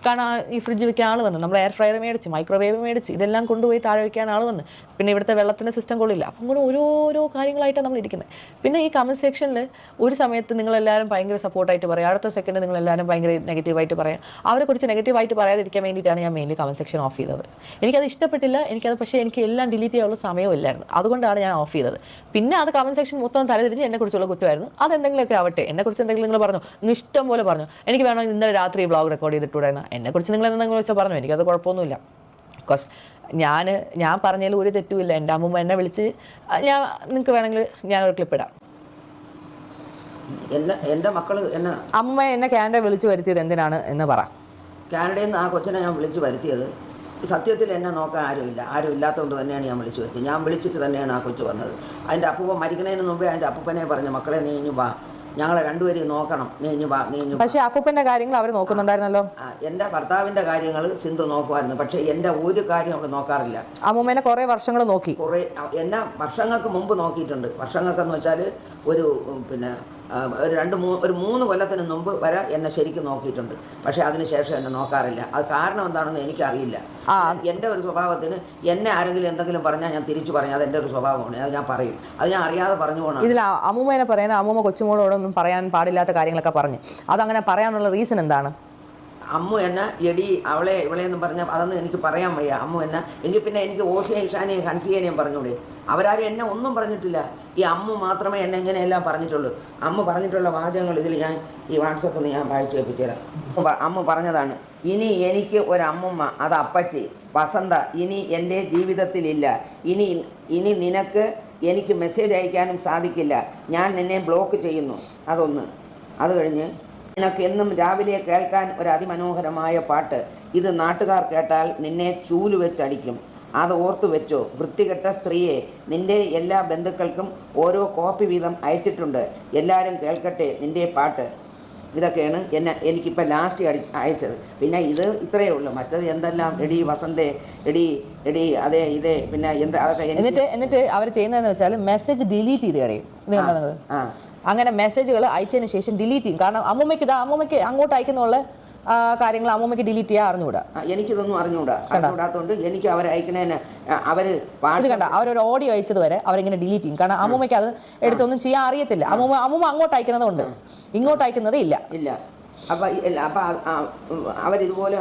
കാരണം ഈ ഫ്രിഡ്ജ് വെക്കാൻ ആൾ വന്നു, നമ്മൾ എയർ ഫ്രയർ മേടിച്ച്, മൈക്രോവേവ് മേടിച്ച്, ഇതെല്ലാം കൊണ്ടുപോയി താഴെ വയ്ക്കാൻ ആൾ വന്ന്. പിന്നെ ഇവിടുത്തെ വെള്ളത്തിൻ്റെ സിസ്റ്റം കൊള്ളില്ല. അപ്പം കൂടെ ഓരോ കാര്യങ്ങളായിട്ടാണ് നമ്മൾ ഇരിക്കുന്നത്. പിന്നെ ഈ കമൻറ്റ് സെക്ഷനിൽ ഒരു സമയത്ത് നിങ്ങളെല്ലാവരും ഭയങ്കര സപ്പോർട്ടായിട്ട് പറയാം, അടുത്ത സെക്കൻഡ് നിങ്ങളെല്ലാവരും ഭയങ്കര നെഗറ്റീവായിട്ട് പറയാം. അവരെക്കുറിച്ച് നെഗറ്റീവായിട്ട് പറയാതിരിക്കാൻ വേണ്ടിയിട്ടാണ് ഞാൻ മെയിൻലി കമൻറ്റ് സെക്ഷൻ ഓഫ് ചെയ്തത്. എനിക്കത് ഇഷ്ടപ്പെട്ടില്ല. പക്ഷേ എനിക്ക് എല്ലാം ഡിലീറ്റ് ചെയ്യാനുള്ള സമയമില്ലായിരുന്നു. അതുകൊണ്ടാണ് ഞാൻ ഓഫ് ചെയ്തത്. പിന്നെ അത് കമൻറ്റ് സെക്ഷൻ മൊത്തം തലതിരിഞ്ഞ് എന്നെക്കുറിച്ചുള്ള കുറ്റമായിരുന്നു. അതെന്തെങ്കിലുമൊക്കെ ആവട്ടെ. എന്നെക്കുറിച്ച് എന്തെങ്കിലും നിങ്ങൾ പറഞ്ഞു, നിങ്ങൾ ഇഷ്ടം പോലെ പറഞ്ഞു. എനിക്ക് വേണമെങ്കിൽ ഇന്നലെ രാത്രി വ്ളോഗ് റെക്കോർഡ് ചെയ്തിട്ടുണ്ടായിരുന്നു. എന്നെക്കുറിച്ച് നിങ്ങൾ എന്തെങ്കിലും വെച്ചാൽ പറഞ്ഞു, എനിക്കത് കുഴപ്പമൊന്നുമില്ല. ബിക്കോസ് ഞാൻ പറഞ്ഞതിൽ ഒരു തെറ്റുമില്ല. എൻ്റെ അമ്മൂമ്മ എന്നെ വിളിച്ച്, നിങ്ങൾക്ക് വേണമെങ്കിൽ ഞാനൊരു ക്ലിപ്പ് ഇടാം. എൻ്റെ മക്കൾ അമ്മൂമ്മ എന്നെ കാനഡ വിളിച്ച് വരുത്തിയത് എന്തിനാണ് എന്ന് പറ. കാനഡയിൽ നിന്ന് ആ കൊച്ചിനെ ഞാൻ വിളിച്ച് വരുത്തിയത് സത്യത്തിൽ എന്നെ നോക്കാൻ ആരുമില്ല, ആരും ഇല്ലാത്തതുകൊണ്ട് തന്നെയാണ് ഞാൻ വിളിച്ചു വരുത്തി. ഞാൻ വിളിച്ചിട്ട് തന്നെയാണ് ആ കൊച്ചു വന്നത്. അതിൻ്റെ അപ്പൂപ്പൻ മരിക്കുന്നതിന് മുമ്പേ അതിൻ്റെ അപ്പൂപ്പനെ പറഞ്ഞു, മക്കളെ നീ ഇഞ്ഞു വാ, ഞങ്ങളെ രണ്ടുപേരെയും നോക്കണം, നീ ഇഞ്ഞു വാ, നീ ഇഞ്ഞു. പക്ഷേ അപ്പൂപ്പൻ്റെ കാര്യങ്ങൾ അവർ നോക്കുന്നുണ്ടായിരുന്നല്ലോ. എൻ്റെ ഭർത്താവിൻ്റെ കാര്യങ്ങൾ സിന്ധു നോക്കുമായിരുന്നു, പക്ഷേ എൻ്റെ ഒരു കാര്യം അവൾ നോക്കാറില്ല. അമ്മൂമ്മേനെ കുറേ വർഷങ്ങൾ നോക്കി. എന്നെ വർഷങ്ങൾക്ക് മുമ്പ് നോക്കിയിട്ടുണ്ട്. വർഷങ്ങൾക്കെന്ന് വെച്ചാൽ ഒരു പിന്നെ ഒരു 3 കൊല്ലത്തിന് മുമ്പ് വരെ എന്നെ ശരിക്കും നോക്കിയിട്ടുണ്ട്. പക്ഷേ അതിനുശേഷം എന്നെ നോക്കാറില്ല. അത് കാരണം എന്താണെന്ന് എനിക്കറിയില്ല. എൻ്റെ ഒരു സ്വഭാവത്തിന് എന്നെ ആരെങ്കിലും എന്തെങ്കിലും പറഞ്ഞാൽ ഞാൻ തിരിച്ചു പറഞ്ഞാൽ അത് എൻ്റെ ഒരു സ്വഭാവമാണ്. അത് ഞാൻ പറയും, അത് ഞാൻ അറിയാതെ പറഞ്ഞു പോകണം. ഇതിൽ അമ്മൂമ്മേനെ പറയുന്ന അമ്മൂമ്മ കൊച്ചുമോളോടൊന്നും പറയാൻ പാടില്ലാത്ത കാര്യങ്ങളൊക്കെ പറഞ്ഞു. അതങ്ങനെ പറയാനുള്ള റീസൺ എന്താണ്? അമ്മു എന്നെ എടി അവളെ ഇവളെന്നും പറഞ്ഞാൽ അതൊന്നും എനിക്ക് പറയാൻ വയ്യ. അമ്മു എന്നെ എങ്കിൽ പിന്നെ എനിക്ക് ഓസിയെ ഇഷാനെയും ഹൻസിയേനെയും പറഞ്ഞൂടെ? അവരാരും എന്നെ ഒന്നും പറഞ്ഞിട്ടില്ല. ഈ അമ്മു മാത്രമേ എന്നെ ഇങ്ങനെയെല്ലാം പറഞ്ഞിട്ടുള്ളൂ. അമ്മ പറഞ്ഞിട്ടുള്ള വാചകങ്ങൾ ഇതിൽ ഞാൻ ഈ വാട്സപ്പിൽ ഞാൻ വായിച്ചു കേൾപ്പിച്ചു തരാം. അമ്മ പറഞ്ഞതാണ്, ഇനി എനിക്ക് ഒരമ്മുമ്മ, അത് അപ്പച്ചി വസന്ത ഇനി എൻ്റെ ജീവിതത്തിലില്ല. ഇനി നിനക്ക് എനിക്ക് മെസ്സേജ് അയക്കാനും സാധിക്കില്ല. ഞാൻ നിന്നെ ബ്ലോക്ക് ചെയ്യുന്നു. അതൊന്ന്. അത് കഴിഞ്ഞ് നിനക്ക് എന്നും രാവിലെ കേൾക്കാൻ ഒരു അതിമനോഹരമായ പാട്ട്. ഇത് നാട്ടുകാർ കേട്ടാൽ നിന്നെ ചൂല് വെച്ചടിക്കും. അത് ഓർത്തു വെച്ചോ. വൃത്തികെട്ട സ്ത്രീയെ, നിൻ്റെ എല്ലാ ബന്ധുക്കൾക്കും ഓരോ കോപ്പി വീതം അയച്ചിട്ടുണ്ട്. എല്ലാവരും കേൾക്കട്ടെ നിൻ്റെ പാട്ട്. ഇതൊക്കെയാണ് എനിക്കിപ്പോൾ ലാസ്റ്റ് അയച്ചത്. പിന്നെ ഇത് ഇത്രയേ ഉള്ളൂ. മറ്റത് എന്തെല്ലാം എടി വസന്തേ, എടി അതേ ഇതേ പിന്നെ എന്താ അതൊക്കെ. എന്നിട്ട് അവർ ചെയ്യുന്നതെന്ന് വെച്ചാൽ മെസ്സേജ് ഡിലീറ്റ് ചെയ്ത് കളയും. നിങ്ങൾ അങ്ങനെ മെസ്സേജുകൾ അയച്ചതിന് ശേഷം ഡിലീറ്റ് ചെയ്യും. കാരണം അമ്മൂമ്മയ്ക്ക് അങ്ങോട്ട് അയക്കുന്നുള്ള കാര്യങ്ങൾ അമ്മൂമ്മയ്ക്ക് ഡിലീറ്റ് ചെയ്യാൻ അറിഞ്ഞുകൂടാ. എനിക്കിതൊന്നും അറിഞ്ഞുകൂടാത്തതുകൊണ്ട് എനിക്ക് അവർ അയക്കണേന് അവരൊരു ഓഡിയോ അയച്ചത് വരെ അവരിങ്ങനെ ഡിലീറ്റ് ചെയ്യും. കാരണം അമ്മൂമ്മയ്ക്ക് അത് എടുത്തൊന്നും ചെയ്യാൻ അറിയത്തില്ല. അമ്മൂമ്മ അങ്ങോട്ട് അയക്കുന്നതുകൊണ്ട് ഇങ്ങോട്ട് അയക്കുന്നതേ ഇല്ല. അപ്പം അവരിതുപോലെ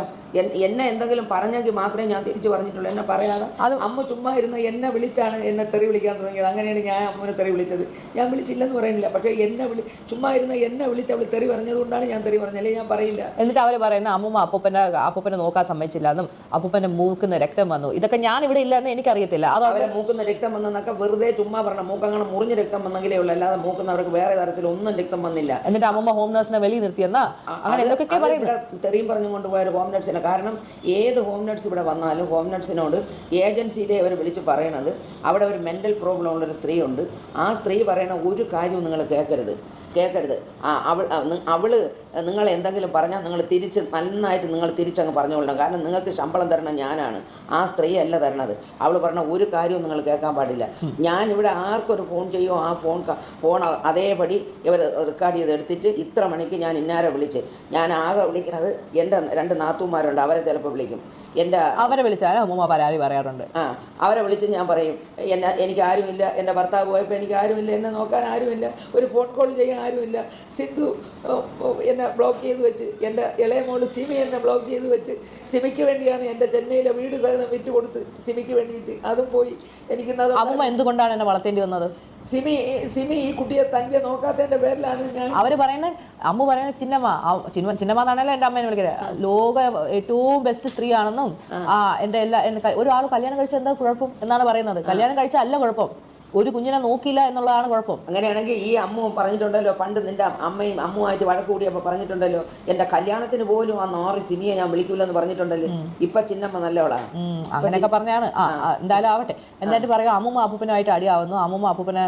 എന്നെ എന്തെങ്കിലും പറഞ്ഞെങ്കിൽ മാത്രമേ ഞാൻ തിരിച്ചു പറഞ്ഞിട്ടുള്ളൂ. എന്നെ പറയാതെ അമ്മ ചുമ്മാ ഇരുന്ന് എന്നെ വിളിച്ചാണ് എന്നെ തെറി വിളിക്കാൻ തുടങ്ങിയത്. അങ്ങനെയാണ് ഞാൻ അമ്മനെ തെറി വിളിച്ചത്. ഞാൻ വിളിച്ചില്ലെന്ന് പറയുന്നില്ല, പക്ഷേ ചുമ്മാ ഇരുന്ന് എന്നെ വിളിച്ച് അവൾ തെറി പറഞ്ഞതുകൊണ്ടാണ് ഞാൻ തെറി പറഞ്ഞല്ലേ, ഞാൻ പറയില്ല. എന്നിട്ട് അവർ പറയുന്ന അമ്മൂമ്മ അപ്പൂപ്പനെ നോക്കാൻ സമ്മതിച്ചില്ല എന്നും അപ്പൂപ്പൻ്റെ മൂക്കുന്ന രക്തം വന്നു, ഇതൊക്കെ ഞാൻ ഇവിടെ ഇല്ലെന്ന് എനിക്കറിയത്തില്ല. അത് അവരെ മൂക്കുന്ന രക്തം വന്നെന്നൊക്കെ വെറുതെ ചുമ്മാ പറഞ്ഞ മൂക്കങ്ങനെ മുറിഞ്ഞ രക്തം വന്നെങ്കിലേ ഉള്ളൂ, അല്ലാതെ മൂക്കുന്നവർക്ക് വേറെ തരത്തിൽ ഒന്നും രക്തം വന്നില്ല. എന്നിട്ട് അമ്മൂമ്മ ഹോം നഴ്സിനെ വെളിയിൽ നിർത്തിയെന്നാ അങ്ങനെ എന്തൊക്കെ പറയുന്നത്. തെറിയും പറഞ്ഞു കൊണ്ടുപോയൊരു ഹോം നഴ്സിനെ. കാരണം ഏത് ഹോം നഴ്സ് ഇവിടെ വന്നാലും ഹോം നഴ്സിനോട് ഏജൻസിയിലെ അവർ വിളിച്ച് പറയണത് അവിടെ ഒരു മെൻ്റൽ പ്രോബ്ലം ഉള്ളൊരു സ്ത്രീ ഉണ്ട്. ആ സ്ത്രീ പറയണ ഒരു കാര്യവും നിങ്ങൾ കേൾക്കരുത്. അവൾ നിങ്ങൾ എന്തെങ്കിലും പറഞ്ഞാൽ നിങ്ങൾ നന്നായിട്ട് നിങ്ങൾ തിരിച്ചങ്ങ് പറഞ്ഞുകൊള്ളണം. കാരണം നിങ്ങൾക്ക് ശമ്പളം തരണം ഞാനാണ്, ആ സ്ത്രീ അല്ല തരണത്. അവൾ പറഞ്ഞ ഒരു കാര്യവും നിങ്ങൾ കേൾക്കാൻ പാടില്ല. ഞാനിവിടെ ആർക്കൊരു ഫോൺ ചെയ്യുമോ ആ ഫോൺ അതേപടി ഇവർ റെക്കോർഡ് ചെയ്ത് എടുത്തിട്ട് ഇത്ര മണിക്ക് ഞാൻ ഇന്നാരെ വിളിച്ച്, ഞാൻ ആകെ വിളിക്കുന്നത് എൻ്റെ 2 നാത്തൂന്മാരുണ്ട്, അവരെ ചിലപ്പോൾ വിളിക്കും. അവരെ വിളിച്ചാലും അമ്മൂമ്മ പരാതി പറയാറുണ്ട്. അവരെ വിളിച്ച് ഞാൻ പറയും, എനിക്ക് ആരുമില്ല, എൻ്റെ ഭർത്താവ് പോയപ്പോൾ എനിക്ക് ആരുമില്ല, എന്നെ നോക്കാൻ ആരുമില്ല, ഒരു ഫോൺ കോൾ ചെയ്യാൻ ആരുമില്ല. സിന്ധു എന്നെ ബ്ലോക്ക് ചെയ്ത് വെച്ച്, എൻ്റെ ഇളയ മോള് സിമി എന്നെ ബ്ലോക്ക് ചെയ്ത് വെച്ച്, സിമിക്ക് വേണ്ടിയാണ് എൻ്റെ ചെന്നൈയിലെ വീട് സഹിതം വിറ്റ് കൊടുത്ത് സിമിക്ക് വേണ്ടിയിട്ട്, അതും പോയി. എനിക്ക് അമ്മൂമ്മ എന്തുകൊണ്ടാണ് എന്നെ വളർത്തേണ്ടി വന്നത്? സിമി ഈ കുട്ടിയെ തന്നെ നോക്കാത്തതിൻ്റെ പേരിലാണ് ഞാൻ. അവർ പറയുന്നത് അമ്മ പറയുന്നത് ചിന്നമ്മ എന്നാണല്ലോ എൻ്റെ അമ്മേനെ വിളിക്കുന്നത്. ലോക ഏറ്റവും ബെസ്റ്റ് സ്ത്രീ ആണെന്നും എൻ്റെ ഒരാൾ കല്യാണം കഴിച്ചാൽ എന്താ കുഴപ്പം എന്നാണ് പറയുന്നത്. കല്യാണം കഴിച്ചാൽ അല്ല കുഴപ്പം, ഒരു കുഞ്ഞിനെ നോക്കിയില്ല എന്നുള്ളതാണ് കുഴപ്പം. അങ്ങനെയാണെങ്കിൽ ഈ അമ്മ പറഞ്ഞിട്ടുണ്ടല്ലോ, പണ്ട് നിന്റെ അമ്മയും അമ്മുമായിട്ട് വഴക്ക് കൂടിയപ്പോൾ പറഞ്ഞിട്ടുണ്ടല്ലോ, എൻ്റെ കല്യാണത്തിന് പോലും ആ 4 സിമിയെ ഞാൻ വിളിക്കൂലെന്ന് പറഞ്ഞിട്ടുണ്ടല്ലോ. ഇപ്പൊ ചിന്നമ്മ നല്ലവളാണ്. അങ്ങനെയൊക്കെ പറഞ്ഞാണ്. എന്തായാലും ആവട്ടെ. എന്നിട്ട് പറയുക അമ്മൂമ്മ അപ്പൂപ്പനായിട്ട് അടിയാവുന്നു, അമ്മൂമ്മ അപ്പൂപ്പനെ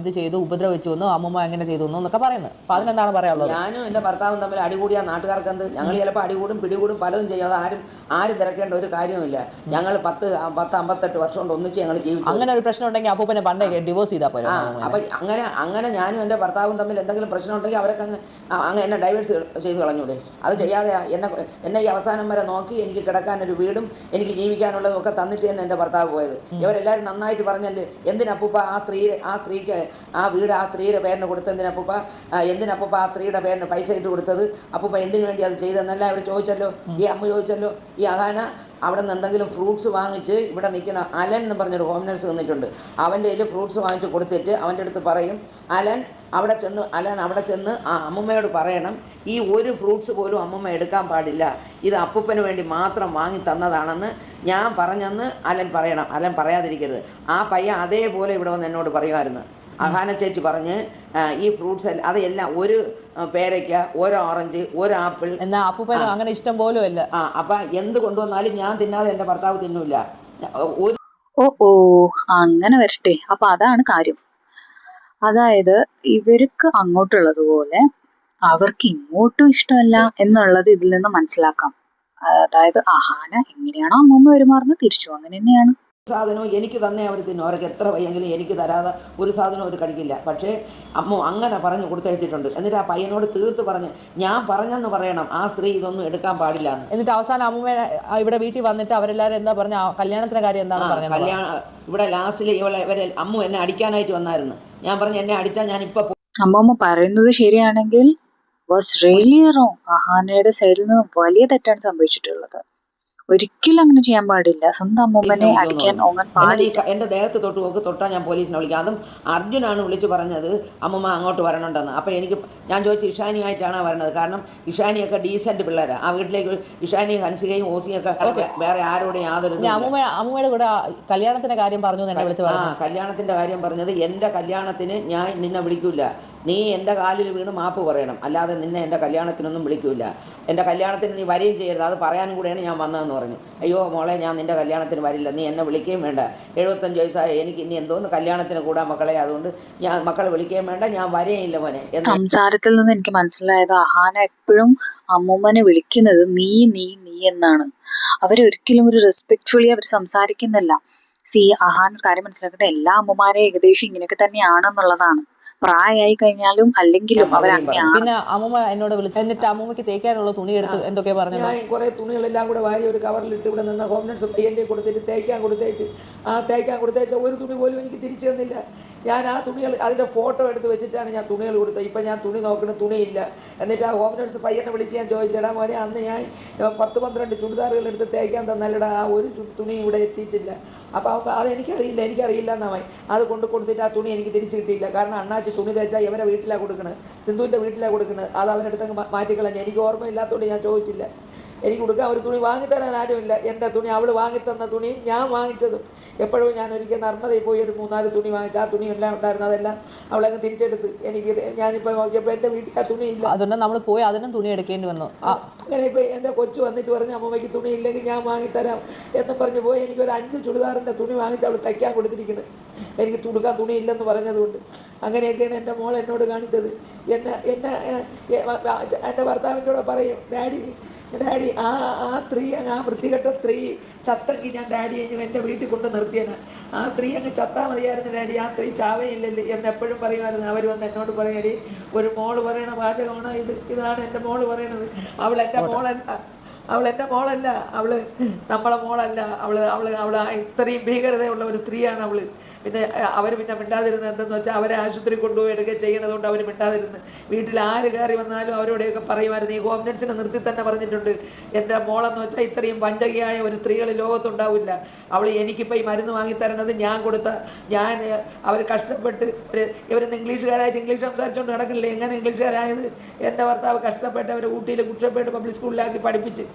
ഇത് ചെയ്തു, ഉപദ്രവിച്ചു വന്നു, അമ്മൂമ്മ എങ്ങനെ ചെയ്തു എന്നൊക്കെ പറയുന്നത്. അപ്പൊ അതിനെന്താണ് പറയാനുള്ളത്? ഞാനും എൻ്റെ ഭർത്താവും തമ്മിൽ അടികൂടിയ നാട്ടുകാർക്ക് എന്ത്? ഞങ്ങൾ ചിലപ്പോൾ അടികൂടും പിടികൂടും പലതും ചെയ്യും. അത് ആരും തിരക്കേണ്ട ഒരു കാര്യവുമില്ല. ഞങ്ങൾ 10-58 വർഷം കൊണ്ട് ഒന്നിച്ച് ഞങ്ങൾ ജീവിച്ചു. അങ്ങനെ ഒരു പ്രശ്നം ഉണ്ടെങ്കിൽ അപ്പൂപ്പനെ പണ്ടേ ഡിവോഴ്സ് ചെയ്താൽ പോലെ. അപ്പം അങ്ങനെ ഞാനും എൻ്റെ ഭർത്താവും തമ്മിൽ എന്തെങ്കിലും പ്രശ്നം ഉണ്ടെങ്കിൽ അവരൊക്കെ അങ്ങ് എന്നെ ഡൈവേഴ്സ് ചെയ്ത് കളഞ്ഞൂടെ? അത് ചെയ്യാതെ എന്നെ ഈ അവസാനം വരെ നോക്കി എനിക്ക് കിടക്കാനൊരു വീടും എനിക്ക് ജീവിക്കാനുള്ളതും ഒക്കെ തന്നിട്ട് തന്നെ എൻ്റെ ഭർത്താവ് പോയത്. ഇവരെല്ലാവരും നന്നായിട്ട് പറഞ്ഞല്ലേ, എന്തിനപ്പൂപ്പ ആ സ്ത്രീക്ക് ആ വീട് ആ സ്ത്രീയുടെ പേരിന് കൊടുത്തെന്തിനപ്പൂപ്പ, എന്തിനപ്പൂപ്പ ആ സ്ത്രീയുടെ പേരിന് പൈസ ഇട്ട് കൊടുത്തത്, അപ്പൂപ്പ എന്തിനു വേണ്ടി അത് ചെയ്തെന്നല്ല അവർ ചോദിച്ചല്ലോ. ഈ അമ്മ ചോദിച്ചല്ലോ. ഈ അഹാന അവിടെ നിന്ന് എന്തെങ്കിലും ഫ്രൂട്ട്സ് വാങ്ങിച്ച് ഇവിടെ നിൽക്കുന്ന അലൻ എന്ന് പറഞ്ഞൊരു ഹോം നഴ്സ് നിന്നിട്ടുണ്ട്. അവൻ്റെ കയ്യിൽ ഫ്രൂട്ട്സ് വാങ്ങിച്ച് കൊടുത്തിട്ട് അവൻ്റെ അടുത്ത് പറയും, അലൻ അവിടെ ചെന്ന് ആ അമ്മൂമ്മയോട് പറയണം, ഈ ഒരു ഫ്രൂട്ട്സ് പോലും അമ്മൂമ്മ എടുക്കാൻ പാടില്ല, ഇത് അപ്പൂപ്പന് വേണ്ടി മാത്രം വാങ്ങി തന്നതാണെന്ന് ഞാൻ പറഞ്ഞെന്ന് അലൻ പറയണം. അലൻ പറയാതിരിക്കരുത്. ആ പയ്യൻ അതേപോലെ ഇവിടെ വന്ന് എന്നോട് പറയുമായിരുന്നു. അഹാന ചേച്ചി പറഞ്ഞ് ഈ ഫ്രൂട്ട്സ് എല്ലാം അതെല്ലാം ഒരു പേരയ്ക്ക, ഒരു ഓറഞ്ച്, ഒരു ആപ്പിൾ. എന്നാ അപ്പൂപ്പനും അങ്ങനെ ഇഷ്ടം പോലും അല്ല. അപ്പം എന്ത് കൊണ്ടുവന്നാലും ഞാൻ തിന്നാതെ എൻ്റെ ഭർത്താവ് തിന്നൂല. ഒരു ഓ ഓ അങ്ങനെ വരട്ടെ. അപ്പൊ അതാണ് കാര്യം. അതായത് ഇവർക്ക് അങ്ങോട്ടുള്ളതുപോലെ അവർക്ക് ഇങ്ങോട്ടും ഇഷ്ടമല്ല എന്നുള്ളത് ഇതിൽ നിന്ന് മനസ്സിലാക്കാം. അതായത് അഹാന എങ്ങനെയാണോ അമ്മൂമ്മ പെരുമാറുന്നത് തിരിച്ചു അങ്ങനെ തന്നെയാണ്. സാധനവും എനിക്ക് തന്നെ അവർ തിന്നും. അവർക്ക് എത്ര വയ്യെങ്കിലും എനിക്ക് തരാതെ ഒരു സാധനവും അവർ കഴിക്കില്ല. പക്ഷേ അമ്മ അങ്ങനെ പറഞ്ഞു കൊടുത്തയച്ചിട്ടുണ്ട്. എന്നിട്ട് ആ പയ്യനോട് തീർത്ത് പറഞ്ഞ് ഞാൻ പറഞ്ഞെന്ന് പറയണം, ആ സ്ത്രീ ഇതൊന്നും എടുക്കാൻ പാടില്ല എന്ന്. എന്നിട്ട് അവസാനം അമ്മൂമ്മ ഇവിടെ വീട്ടിൽ വന്നിട്ട് അവരെല്ലാവരും എന്താ പറഞ്ഞ കല്യാണത്തിന്റെ കാര്യം എന്താണ് പറഞ്ഞത്? കല്യാണം ഇവിടെ ലാസ്റ്റിൽ ഇവരെ അമ്മു എന്നെ അടിക്കാനായിട്ട് വന്നായിരുന്നു. ഞാൻ പറഞ്ഞു എന്നെ അടിച്ചാൽ ഞാൻ ഇപ്പൊ അമ്മൂമ്മ പറയുന്നത് ശരിയാണെങ്കിൽ വാസ് റിയലി റോങ്. അഹാനയുടെ സൈഡിൽ നിന്ന് വലിയ തെറ്റാണ് സംഭവിച്ചിട്ടുള്ളത്. ഒരിക്കലും അങ്ങനെ ചെയ്യാൻ പാടില്ല. സ്വന്തം അമ്മൂമ്മനെ അടിക്കാൻ ഓങ്ങാൻ പാടില്ല. എൻ്റെ ദേഹത്ത് തൊട്ടാൽ ഞാൻ പോലീസിനെ വിളിക്കാം. അതും അർജുനാണ് വിളിച്ച് പറഞ്ഞത് അമ്മൂമ്മ അങ്ങോട്ട് വരണുണ്ടെന്ന്. അപ്പോൾ ഞാൻ ചോദിച്ചു ഇഷാനിയായിട്ടാണ് വരണത്. കാരണം ഇഷാനിയൊക്കെ ഡീസൻറ്റ് പിള്ളേരാണ്. ആ വീട്ടിലേക്ക് ഇഷാനിയും ഹൻസികയും ഓസിയൊക്കെ വേറെ ആരോടും യാതൊരു അമ്മൂമ്മയുടെ കൂടെ കല്യാണത്തിന്റെ കാര്യം പറഞ്ഞു എന്നെ വിളിച്ച് പറഞ്ഞു. കല്യാണത്തിൻ്റെ കാര്യം പറഞ്ഞത് എൻ്റെ കല്യാണത്തിന് ഞാൻ നിന്നെ വിളിക്കൂല, നീ എൻ്റെ കാലിൽ വീണ് മാപ്പ് പറയണം, അല്ലാതെ നിന്നെ എൻ്റെ കല്യാണത്തിനൊന്നും വിളിക്കൂല. എൻ്റെ കല്യാണത്തിന് നീ വരികയും ചെയ്യരുത്, അത് പറയാനും കൂടെയാണ് ഞാൻ വന്നതെന്ന് പറഞ്ഞു. അയ്യോ മോളെ ഞാൻ നിൻ്റെ കല്യാണത്തിന് വരില്ല, നീ എന്നെ വിളിക്കുകയും വേണ്ട, 75 വയസ്സായ എനിക്ക് ഇനി എന്തോന്ന് കല്യാണത്തിന് കൂടാൻ മക്കളെ, അതുകൊണ്ട് ഞാൻ മക്കളെ വിളിക്കുകയും വേണ്ട, ഞാൻ വരെയില്ല മോനെ. സംസാരത്തിൽ നിന്ന് എനിക്ക് മനസ്സിലായത് അഹാന എപ്പോഴും അമ്മൂമ്മനെ വിളിക്കുന്നത് നീ നീ നീ എന്നാണ്. അവരൊരിക്കലും ഒരു റെസ്പെക്ട്ഫുള്ളി അവർ സംസാരിക്കുന്നില്ല. അഹാന കാര്യം മനസ്സിലാക്കട്ടെ, എല്ലാ അമ്മമാരെയും ഏകദേശം ഇങ്ങനെയൊക്കെ തന്നെയാണെന്നുള്ളതാണ്. പ്രായമായി കഴിഞ്ഞാലും അല്ലെങ്കിലും അവർ അങ്ങനെയാണ്. പിന്നെ അമ്മൂമ്മ എന്നോട് വിളിച്ചു. എന്നിട്ട് അമ്മൂമ്മക്ക് തേക്കാനുള്ള തുണി എടുത്ത് എന്തൊക്കെയാ പറഞ്ഞു. ഞാൻ കുറേ തുണികളെല്ലാം കൂടെ വാരി ഒരു കവറിലിട്ട് ഇവിടെ നിന്ന് ഹോം നഴ്സ് പയ്യൻ്റെ കൊടുത്തിട്ട് തേക്കാൻ കൊടുത്തേച്ച് ഒരു തുണി പോലും എനിക്ക് തിരിച്ചു തന്നില്ല. ഞാൻ ആ തുണികൾ അതിൻ്റെ ഫോട്ടോ എടുത്ത് വെച്ചിട്ടാണ് ഞാൻ തുണികൾ കൊടുത്തത്. ഇപ്പം ഞാൻ തുണി നോക്കണ തുണിയില്ല. എന്നിട്ട് ആ ഹോം നഴ്സ് പയ്യനെ വിളിച്ച് ഞാൻ ചോദിച്ചേടാ മോനെ, അന്ന് ഞാൻ 10-12 ചുരിദാറുകൾ എടുത്ത് തേക്കാൻ തന്നല്ലടാ, ആ ഒരു തുണി ഇവിടെ എത്തിയിട്ടില്ല. അപ്പോൾ എനിക്കറിയില്ല എന്നായി. അത് കൊടുത്തിട്ട് ആ തുണി എനിക്ക് തിരിച്ചു കിട്ടിയില്ല. കാരണം അണ്ണാച്ചി തുണി തേച്ചാൽ ഇവരെ വീട്ടിലാണ് കൊടുക്കണത്, സിന്ധുവിൻ്റെ വീട്ടിലാണ് കൊടുക്കുന്നത്. അത് അവനെടുത്തങ്ങ് മാറ്റിക്കളഞ്ഞ്. എനിക്ക് ഓർമ്മയില്ലാത്തതുകൊണ്ട് ഞാൻ ചോദിച്ചില്ല. എനിക്ക് കൊടുക്കാൻ ഒരു തുണി വാങ്ങിത്തരാൻ ആരുമില്ല. എൻ്റെ തുണി അവൾ വാങ്ങിത്തന്ന തുണിയും ഞാൻ വാങ്ങിച്ചതും. എപ്പോഴും ഞാൻ ഒരിക്കൽ നർമ്മദയിൽ പോയി ഒരു 3-4 തുണി വാങ്ങിച്ചു. ആ തുണി എല്ലാം ഉണ്ടായിരുന്നു, അതെല്ലാം അവളങ്ങ് തിരിച്ചെടുത്ത്. ഞാനിപ്പോൾ നോക്കിയപ്പോൾ എൻ്റെ വീട്ടിൽ ആ തുണിയില്ല. അതുകൊണ്ട് നമ്മൾ പോയി അതിനും തുണി എടുക്കേണ്ടി വന്നു. അങ്ങനെ ഇപ്പോൾ എൻ്റെ കൊച്ചു വന്നിട്ട് പറഞ്ഞ് അമ്മമ്മയ്ക്ക് തുണി ഇല്ലെങ്കിൽ ഞാൻ വാങ്ങിത്തരാം എന്ന് പറഞ്ഞ് പോയി. എനിക്കൊരു 5 ചുരിദാറിൻ്റെ തുണി വാങ്ങിച്ച് അവൾ തയ്ക്കാൻ കൊടുത്തിരിക്കുന്നത്. എനിക്ക് തുടുക്കാൻ തുണിയില്ലെന്ന് പറഞ്ഞതുകൊണ്ട്. അങ്ങനെയൊക്കെയാണ് എൻ്റെ മോൾ എന്നോട് കാണിച്ചത്. എൻ്റെ ഭർത്താവിൻ്റെ കൂടെ പറയും, ഡാഡി ആ സ്ത്രീ ആ വൃത്തികെട്ട സ്ത്രീ ചത്തെങ്കിൽ ഞാൻ ഡാഡി എൻ്റെ വീട്ടിൽ കൊണ്ട് നിർത്തിയാണ്. ആ സ്ത്രീ അങ്ങ് ചത്താൽ മതിയായിരുന്നു ഡാഡി, ആ സ്ത്രീ ചാവയില്ലല്ലേ എന്ന് എപ്പോഴും പറയുമായിരുന്നു. അവർ വന്ന് എന്നോട് പറയടി, ഒരു മോള് പറയണ വാചകമാണ് ഇതാണ് എൻ്റെ മോള് പറയണത്. അവൾ എൻ്റെ മോളല്ല, അവള് നമ്മളെ മോളല്ല. അവള് ഇത്രയും ഭീകരതയുള്ള ഒരു സ്ത്രീയാണ് അവള്. പിന്നെ അവർ മിണ്ടാതിരുന്നത് എന്തെന്ന് വെച്ചാൽ അവരെ ആശുപത്രി കൊണ്ടുപോയി എടുക്കുക ചെയ്യണതുകൊണ്ട് അവർ മിണ്ടാതിരുന്ന്. വീട്ടിൽ ആര് കയറി വന്നാലും അവരോടെയൊക്കെ പറയുമായിരുന്നു. ഈ ഹോം നഴ്സിനെ നിർത്തി തന്നെ പറഞ്ഞിട്ടുണ്ട്, എൻ്റെ മോളെന്ന് വെച്ചാൽ ഇത്രയും പഞ്ചകിയായ ഒരു സ്ത്രീകൾ ലോകത്തുണ്ടാവില്ല. അവൾ എനിക്കിപ്പോൾ ഈ മരുന്ന് വാങ്ങിത്തരണത് ഞാൻ അവർ കഷ്ടപ്പെട്ട് ഇവരൊന്ന് ഇംഗ്ലീഷുകാരായിട്ട് ഇംഗ്ലീഷ് സംസാരിച്ചുകൊണ്ട് നടക്കില്ലേ. എങ്ങനെ ഇംഗ്ലീഷുകാരായത്? എൻ്റെ ഭർത്താവ് കഷ്ടപ്പെട്ട് അവർ ഊട്ടിയിൽ കുറ്റപ്പെട്ട് പബ്ലിക് സ്കൂളിലാക്കി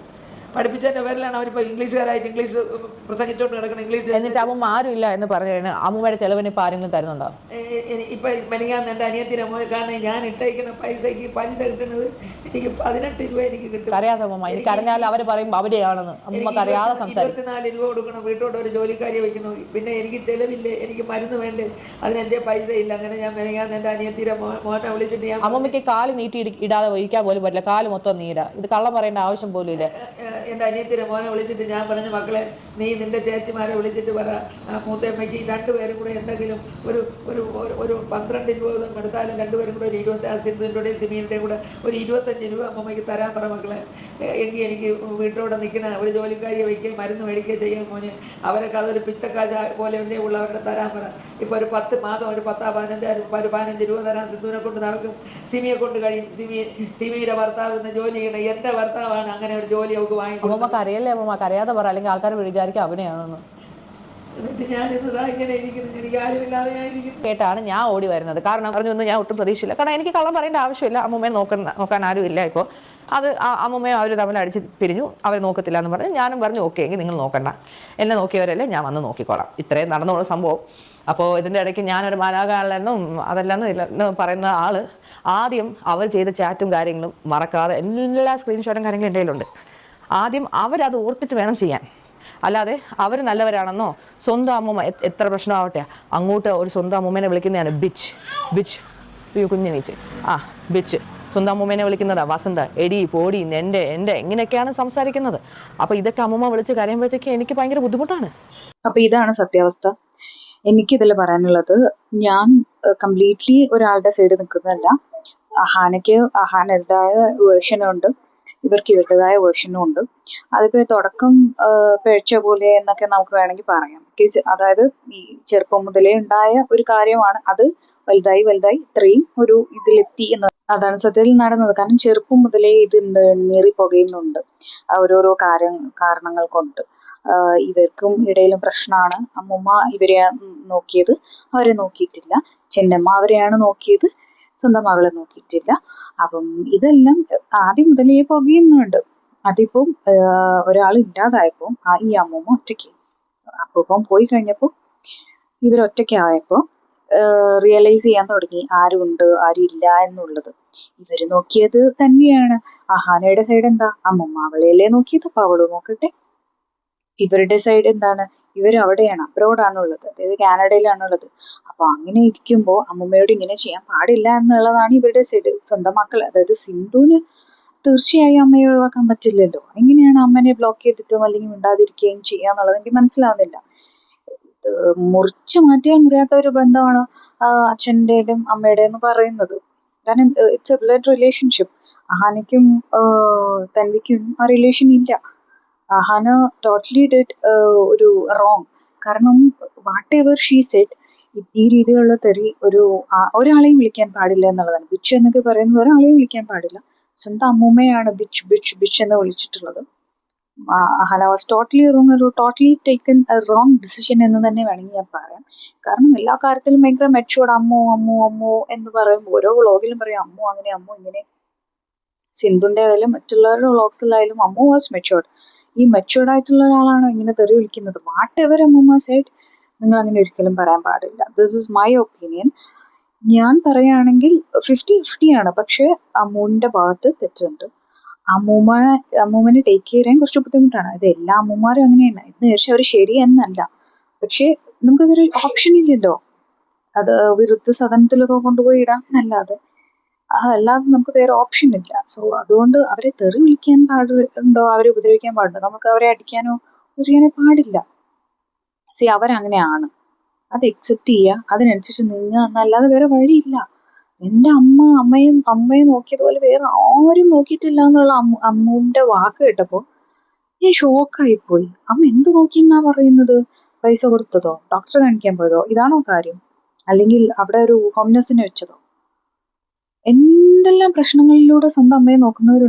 പഠിപ്പിച്ചതിൻ്റെ പേരിലാണ് അവരിപ്പോൾ ഇംഗ്ലീഷുകാരായിട്ട് ഇംഗ്ലീഷ് പ്രസംഗിച്ചുകൊണ്ട് കിടക്കണം. ഇംഗ്ലീഷ് എന്നിട്ട് അമ്മ ആരും ഇല്ല എന്ന് പറഞ്ഞു കഴിഞ്ഞാൽ അമ്മൂമ്മയുടെ ചെലവിന് ഇപ്പോൾ ആരെങ്കിലും തരുന്നുണ്ടോ? ഇപ്പം മെനിങ്ങാന്ന് എൻ്റെ അനിയത്തിൻ്റെ മോൻ, കാരണം ഞാൻ ഇട്ടേക്കുന്ന പൈസയ്ക്ക് പലിശ കിട്ടുന്നത് എനിക്ക് 18 രൂപ എനിക്ക് കിട്ടും. അറിയാതെ അമ്മ, എനിക്ക് അറിഞ്ഞാൽ അവർ പറയും അവിടെയാണെന്ന്. അമ്മക്ക് അറിയാതെ സംസാരിക്കും. 24 രൂപ കൊടുക്കണം, വീട്ടോട്ട് ഒരു ജോലിക്കാരിയെ വയ്ക്കുന്നു. പിന്നെ എനിക്ക് ചിലവില്ലേ, എനിക്ക് മരുന്ന് വേണ്ടേ, അതിന് എൻ്റെ പൈസ ഇല്ല. അങ്ങനെ ഞാൻ മെനിങ്ങാന്ന് എൻ്റെ അനിയത്തിൻ്റെ മോനെ വിളിച്ചിട്ട് ഞാൻ അമ്മമ്മയ്ക്ക് കാല് നീട്ടി ഇടാതെ ഇരിക്കാൻ പോലും പറ്റില്ല, കാല് മൊത്തം നീരാ. ഇത് കള്ളം പറയേണ്ട ആവശ്യം പോലും ഇല്ല. എൻ്റെ അനിയത്തിൻ്റെ മോനെ വിളിച്ചിട്ട് ഞാൻ പറഞ്ഞു, മക്കളെ നീ നിൻ്റെ ചേച്ചിമാരെ വിളിച്ചിട്ട് പറ, മൂത്തമ്മയ്ക്ക് 2 പേരും കൂടെ എന്തെങ്കിലും ഒരു 12 രൂപ എടുത്താലും 2 പേരും കൂടെ ഒരു 20, സിന്ധുവിൻ്റെയും സിമീൻ്റെയും കൂടെ ഒരു 25 രൂപ അമ്മമ്മയ്ക്ക് തരാൻ പറ മക്കളെ. എങ്കിൽ എനിക്ക് വീട്ടോടെ നിൽക്കണ ഒരു ജോലിക്കാരിയെ വയ്ക്കുകയും മരുന്ന് മേടിക്കുകയും ചെയ്യാൻ മോന്. അവരൊക്കെ അതൊരു പിച്ചക്കാശ പോലെയല്ലേ ഉള്ളവരുടെ തരാൻ പറ. ഇപ്പോൾ ഒരു 10 മാസം ഒരു 15 രൂപ തരാൻ സിന്ധുവിനെ കൊണ്ട് നടക്കും, സിമിയെ കൊണ്ട് കഴിയും. സിമിയുടെ ഭർത്താവ് ഇന്ന് ജോലി ചെയ്യണം. എൻ്റെ ഭർത്താവാണ് അങ്ങനെ ഒരു ജോലി അവൾക്ക് വാങ്ങി. അമ്മമ്മക്ക് അറിയല്ലേ അമ്മമ്മക്ക് അറിയാതെ പറ, അല്ലെങ്കിൽ ആൾക്കാർ വിചാരിക്കും അവനെയാണെന്ന്. എന്നിട്ട് ഞാനിന്നതാ ഇങ്ങനെ ഇരിക്കുന്നു, എനിക്ക് ആരുമില്ലാതെ ഞാൻ ഇരിക്കുന്നു കേട്ടാണ് ഞാൻ ഓടി വരുന്നത്. കാരണം പറഞ്ഞൊന്നും ഞാൻ ഒട്ടും പ്രതീക്ഷയില്ല. കാരണം എനിക്ക് കള്ളം പറയേണ്ട ആവശ്യമില്ല. അമ്മമ്മയെ നോക്കാൻ ആരും ഇല്ല. ഇപ്പോൾ അത് അമ്മമ്മയും അവർ തമ്മിൽ അടിച്ച് പിരിഞ്ഞു, അവർ നോക്കത്തില്ല എന്ന് പറഞ്ഞ് ഞാനും പറഞ്ഞു ഓക്കെ എങ്കിൽ നിങ്ങൾ നോക്കണ്ട, എന്നെ നോക്കിയവരല്ലേ, ഞാൻ വന്ന് നോക്കിക്കോളാം. ഇത്രയും നടന്നുള്ള സംഭവം അപ്പോൾ ഇതിൻ്റെ ഇടയ്ക്ക് ഞാനൊരു മാലാകാളെന്നും അതെല്ലാം ഇല്ലെന്ന് പറയുന്ന ആള് ആദ്യം അവർ ചെയ്ത ചാറ്റും കാര്യങ്ങളും മറക്കാതെ എല്ലാ സ്ക്രീൻഷോട്ടും കാര്യങ്ങളും എൻ്റെ കയ്യിലുണ്ട്. ആദ്യം അവരത് ഓർത്തിട്ട് വേണം ചെയ്യാൻ. അല്ലാതെ അവർ നല്ലവരാണെന്നോ സ്വന്തം അമ്മൂമ്മ എത്ര പ്രശ്നമാവട്ടെ അങ്ങോട്ട് ഒരു സ്വന്തം അമ്മൂമ്മേനെ വിളിക്കുന്നതാണ് ബിച്ച് കുഞ്ഞിനീച്ച് ബിച്ച്. സ്വന്തം അമ്മൂമ്മേനെ വിളിക്കുന്നതാ വസന്ത, എടി പോടി എൻ്റെ ഇങ്ങനെയൊക്കെയാണ് സംസാരിക്കുന്നത്. അപ്പോൾ ഇതൊക്കെ അമ്മൂമ്മ വിളിച്ച് കരയുമ്പോഴത്തേക്ക് എനിക്ക് ഭയങ്കര ബുദ്ധിമുട്ടാണ്. അപ്പൊ ഇതാണ് സത്യാവസ്ഥ. എനിക്കിതിൽ പറയാനുള്ളത്, ഞാൻ കംപ്ലീറ്റ്ലി ഒരാളുടെ സൈഡ് നിൽക്കുന്നതല്ല. അഹാനേതായ വേർഷനും ഉണ്ട്, ഇവർക്ക് ഇവരുടേതായ വേർഷനും ഉണ്ട്. അതിപ്പോ തുടക്കം പിഴച്ച പോലെ എന്നൊക്കെ നമുക്ക് വേണമെങ്കിൽ പറയാം. അതായത് ഈ ചെറുപ്പം മുതലേ ഉണ്ടായ ഒരു കാര്യമാണ്, അത് വലുതായി ഇത്രയും ഒരു ഇതിലെത്തി എന്ന്. അതാണ് സത്യത്തിൽ നടന്നത്. കാരണം ചെറുപ്പം മുതലേ ഇത് നീറി പുകയുന്നുണ്ട് ഓരോരോ കാരണങ്ങൾ കൊണ്ട്. ഇവർക്കും ഇടയിലും പ്രശ്നമാണ്. അമ്മുമ്മ ഇവരെ നോക്കിയത്, അവരെ നോക്കിയിട്ടില്ല. ചെന്നമ്മ അവരെയാണ് നോക്കിയത്, സ്വന്തം മകളെ നോക്കിയിട്ടില്ല. അപ്പം ഇതെല്ലാം ആദ്യം മുതലേ പുകയുന്നുണ്ട്. അതിപ്പം ഒരാൾ ഇല്ലാതായപ്പോൾ ഈ അമ്മുമ്മ ഒറ്റയ്ക്ക്, അപ്പം പോയി കഴിഞ്ഞപ്പോൾ ഇവരൊറ്റയ്ക്കായപ്പോൾ റിയലൈസ് ചെയ്യാൻ തുടങ്ങി ആരുണ്ട് ആരില്ല എന്നുള്ളത്. ഇവര് നോക്കിയത് തന്നെയാണ്. അഹാനയുടെ സൈഡ് എന്താ, അമ്മമ്മ അവളെയല്ലേ നോക്കിയത്, അപ്പൊ അവള് നോക്കട്ടെ. ഇവരുടെ സൈഡ് എന്താണ്, ഇവർ അവിടെയാണ്, അബ്രോഡാണുള്ളത്, അതായത് കാനഡയിലാണുള്ളത്. അപ്പൊ അങ്ങനെ ഇരിക്കുമ്പോൾ അമ്മമ്മയോട് ഇങ്ങനെ ചെയ്യാൻ പാടില്ല എന്നുള്ളതാണ് ഇവരുടെ സൈഡ്. സ്വന്തം മക്കൾ, അതായത് സിന്ധുവിന് തീർച്ചയായും അമ്മയെ ഒഴിവാക്കാൻ പറ്റില്ലല്ലോ. എങ്ങനെയാണ് അമ്മനെ ബ്ലോക്ക് ചെയ്തിട്ടും അല്ലെങ്കിൽ മിണ്ടാതിരിക്കുകയും ചെയ്യാന്നുള്ളത് എനിക്ക് മനസ്സിലാവുന്നില്ല. മുറിച്ചു മാറ്റിയാൽ മുറിയാത്ത ഒരു ബന്ധമാണ് അച്ഛൻ്റെയും അമ്മയുടെ എന്ന് പറയുന്നത്. കാരണം ഇറ്റ്സ് എ ബ്ലഡ് റിലേഷൻഷിപ്പ്. അഹാനയ്ക്കും തൻവിക്കും ആ റിലേഷൻ ഇല്ല. അഹാന ടോട്ടലി ഡിഡ് ഒരു റോങ്. കാരണം വാട്ട് എവർ ഷീ സെഡ്, ഈ രീതിയിലുള്ള തെറി ഒരാളെയും വിളിക്കാൻ പാടില്ല എന്നുള്ളതാണ്. ബിച്ച് എന്നൊക്കെ പറയുന്നത് ഒരാളെയും വിളിക്കാൻ പാടില്ല. സ്വന്തം അമ്മൂമ്മയാണ് ബിച്ച് എന്ന് വിളിച്ചിട്ടുള്ളത്. Ahana was totally wrong, totally taken a wrong decision എന്ന് തന്നെ വേണമെങ്കിൽ ഞാൻ പറയാം. കാരണം എല്ലാ കാര്യത്തിലും ഭയങ്കര മെച്ചുവേർഡ്. അമ്മോ എന്ന് പറയുമ്പോൾ ഓരോ വ്ളോഗിലും പറയും അമ്മു അങ്ങനെ അമ്മു ഇങ്ങനെ. സിന്ധുന്റെ ആയാലും മറ്റുള്ളവരുടെ വ്ളോഗ്സിലായാലും അമ്മു വാസ് മെച്ചുവേർഡ്. ഈ മെച്ചുവേർഡ് ആയിട്ടുള്ള ഒരാളാണ് ഇങ്ങനെ തെറി വിളിക്കുന്നത്. വാട്ട് എവർ അമ്മൂമ്മ സൈഡ്, നിങ്ങൾ അങ്ങനെ ഒരിക്കലും പറയാൻ പാടില്ല. This is my opinion. ഞാൻ പറയുകയാണെങ്കിൽ 50-50 ആണ്. പക്ഷെ അമ്മുവിന്റെ ഭാഗത്ത് തെറ്റുണ്ട്. അമ്മൂമ്മനെ ടേക്ക് ചെയ്യാൻ കുറച്ച് ബുദ്ധിമുട്ടാണ്. അത് എല്ലാ അമ്മൂമാരും അങ്ങനെയാണ് എന്ന് വെച്ചാൽ അവർ ശരിയെന്നല്ല. പക്ഷെ നമുക്കതൊരു ഓപ്ഷൻ ഇല്ലല്ലോ. അത് വൃദ്ധസദനത്തിലൊക്കെ കൊണ്ടുപോയി ഇടാം എന്നല്ലാതെ, അതല്ലാതെ നമുക്ക് വേറെ ഓപ്ഷൻ ഇല്ല. സോ അതുകൊണ്ട് അവരെ തെറി വിളിക്കാൻ പാടുണ്ടോ, അവരെ ഉപദ്രവിക്കാൻ പാടുണ്ടോ? നമുക്ക് അവരെ അടിക്കാനോ ഉപദ്രവിക്കാനോ പാടില്ല. അവരങ്ങനെയാണ്, അത് അക്സെപ്റ്റ് ചെയ്യുക, അതിനനുസരിച്ച് നീങ്ങുക എന്നല്ലാതെ വേറെ വഴിയില്ല. എൻ്റെ അമ്മയെ നോക്കിയതുപോലെ വേറെ ആരും നോക്കിയിട്ടില്ല എന്നുള്ള അമ്മുവിന്റെ വാക്ക് കേട്ടപ്പോൾ ഞാൻ ഷോക്കായിപ്പോയി. അമ്മ എന്ത് നോക്കിയെന്നാ പറയുന്നത്? പൈസ കൊടുത്തതോ, ഡോക്ടറെ കാണിക്കാൻ പോയതോ, ഇതാണോ കാര്യം? അല്ലെങ്കിൽ അവിടെ ഒരു ഹോം നഴ്സിനെ വെച്ചതോ? എന്തെല്ലാം പ്രശ്നങ്ങളിലൂടെ സ്വന്തം അമ്മയെ നോക്കുന്നവരുണ്ട്.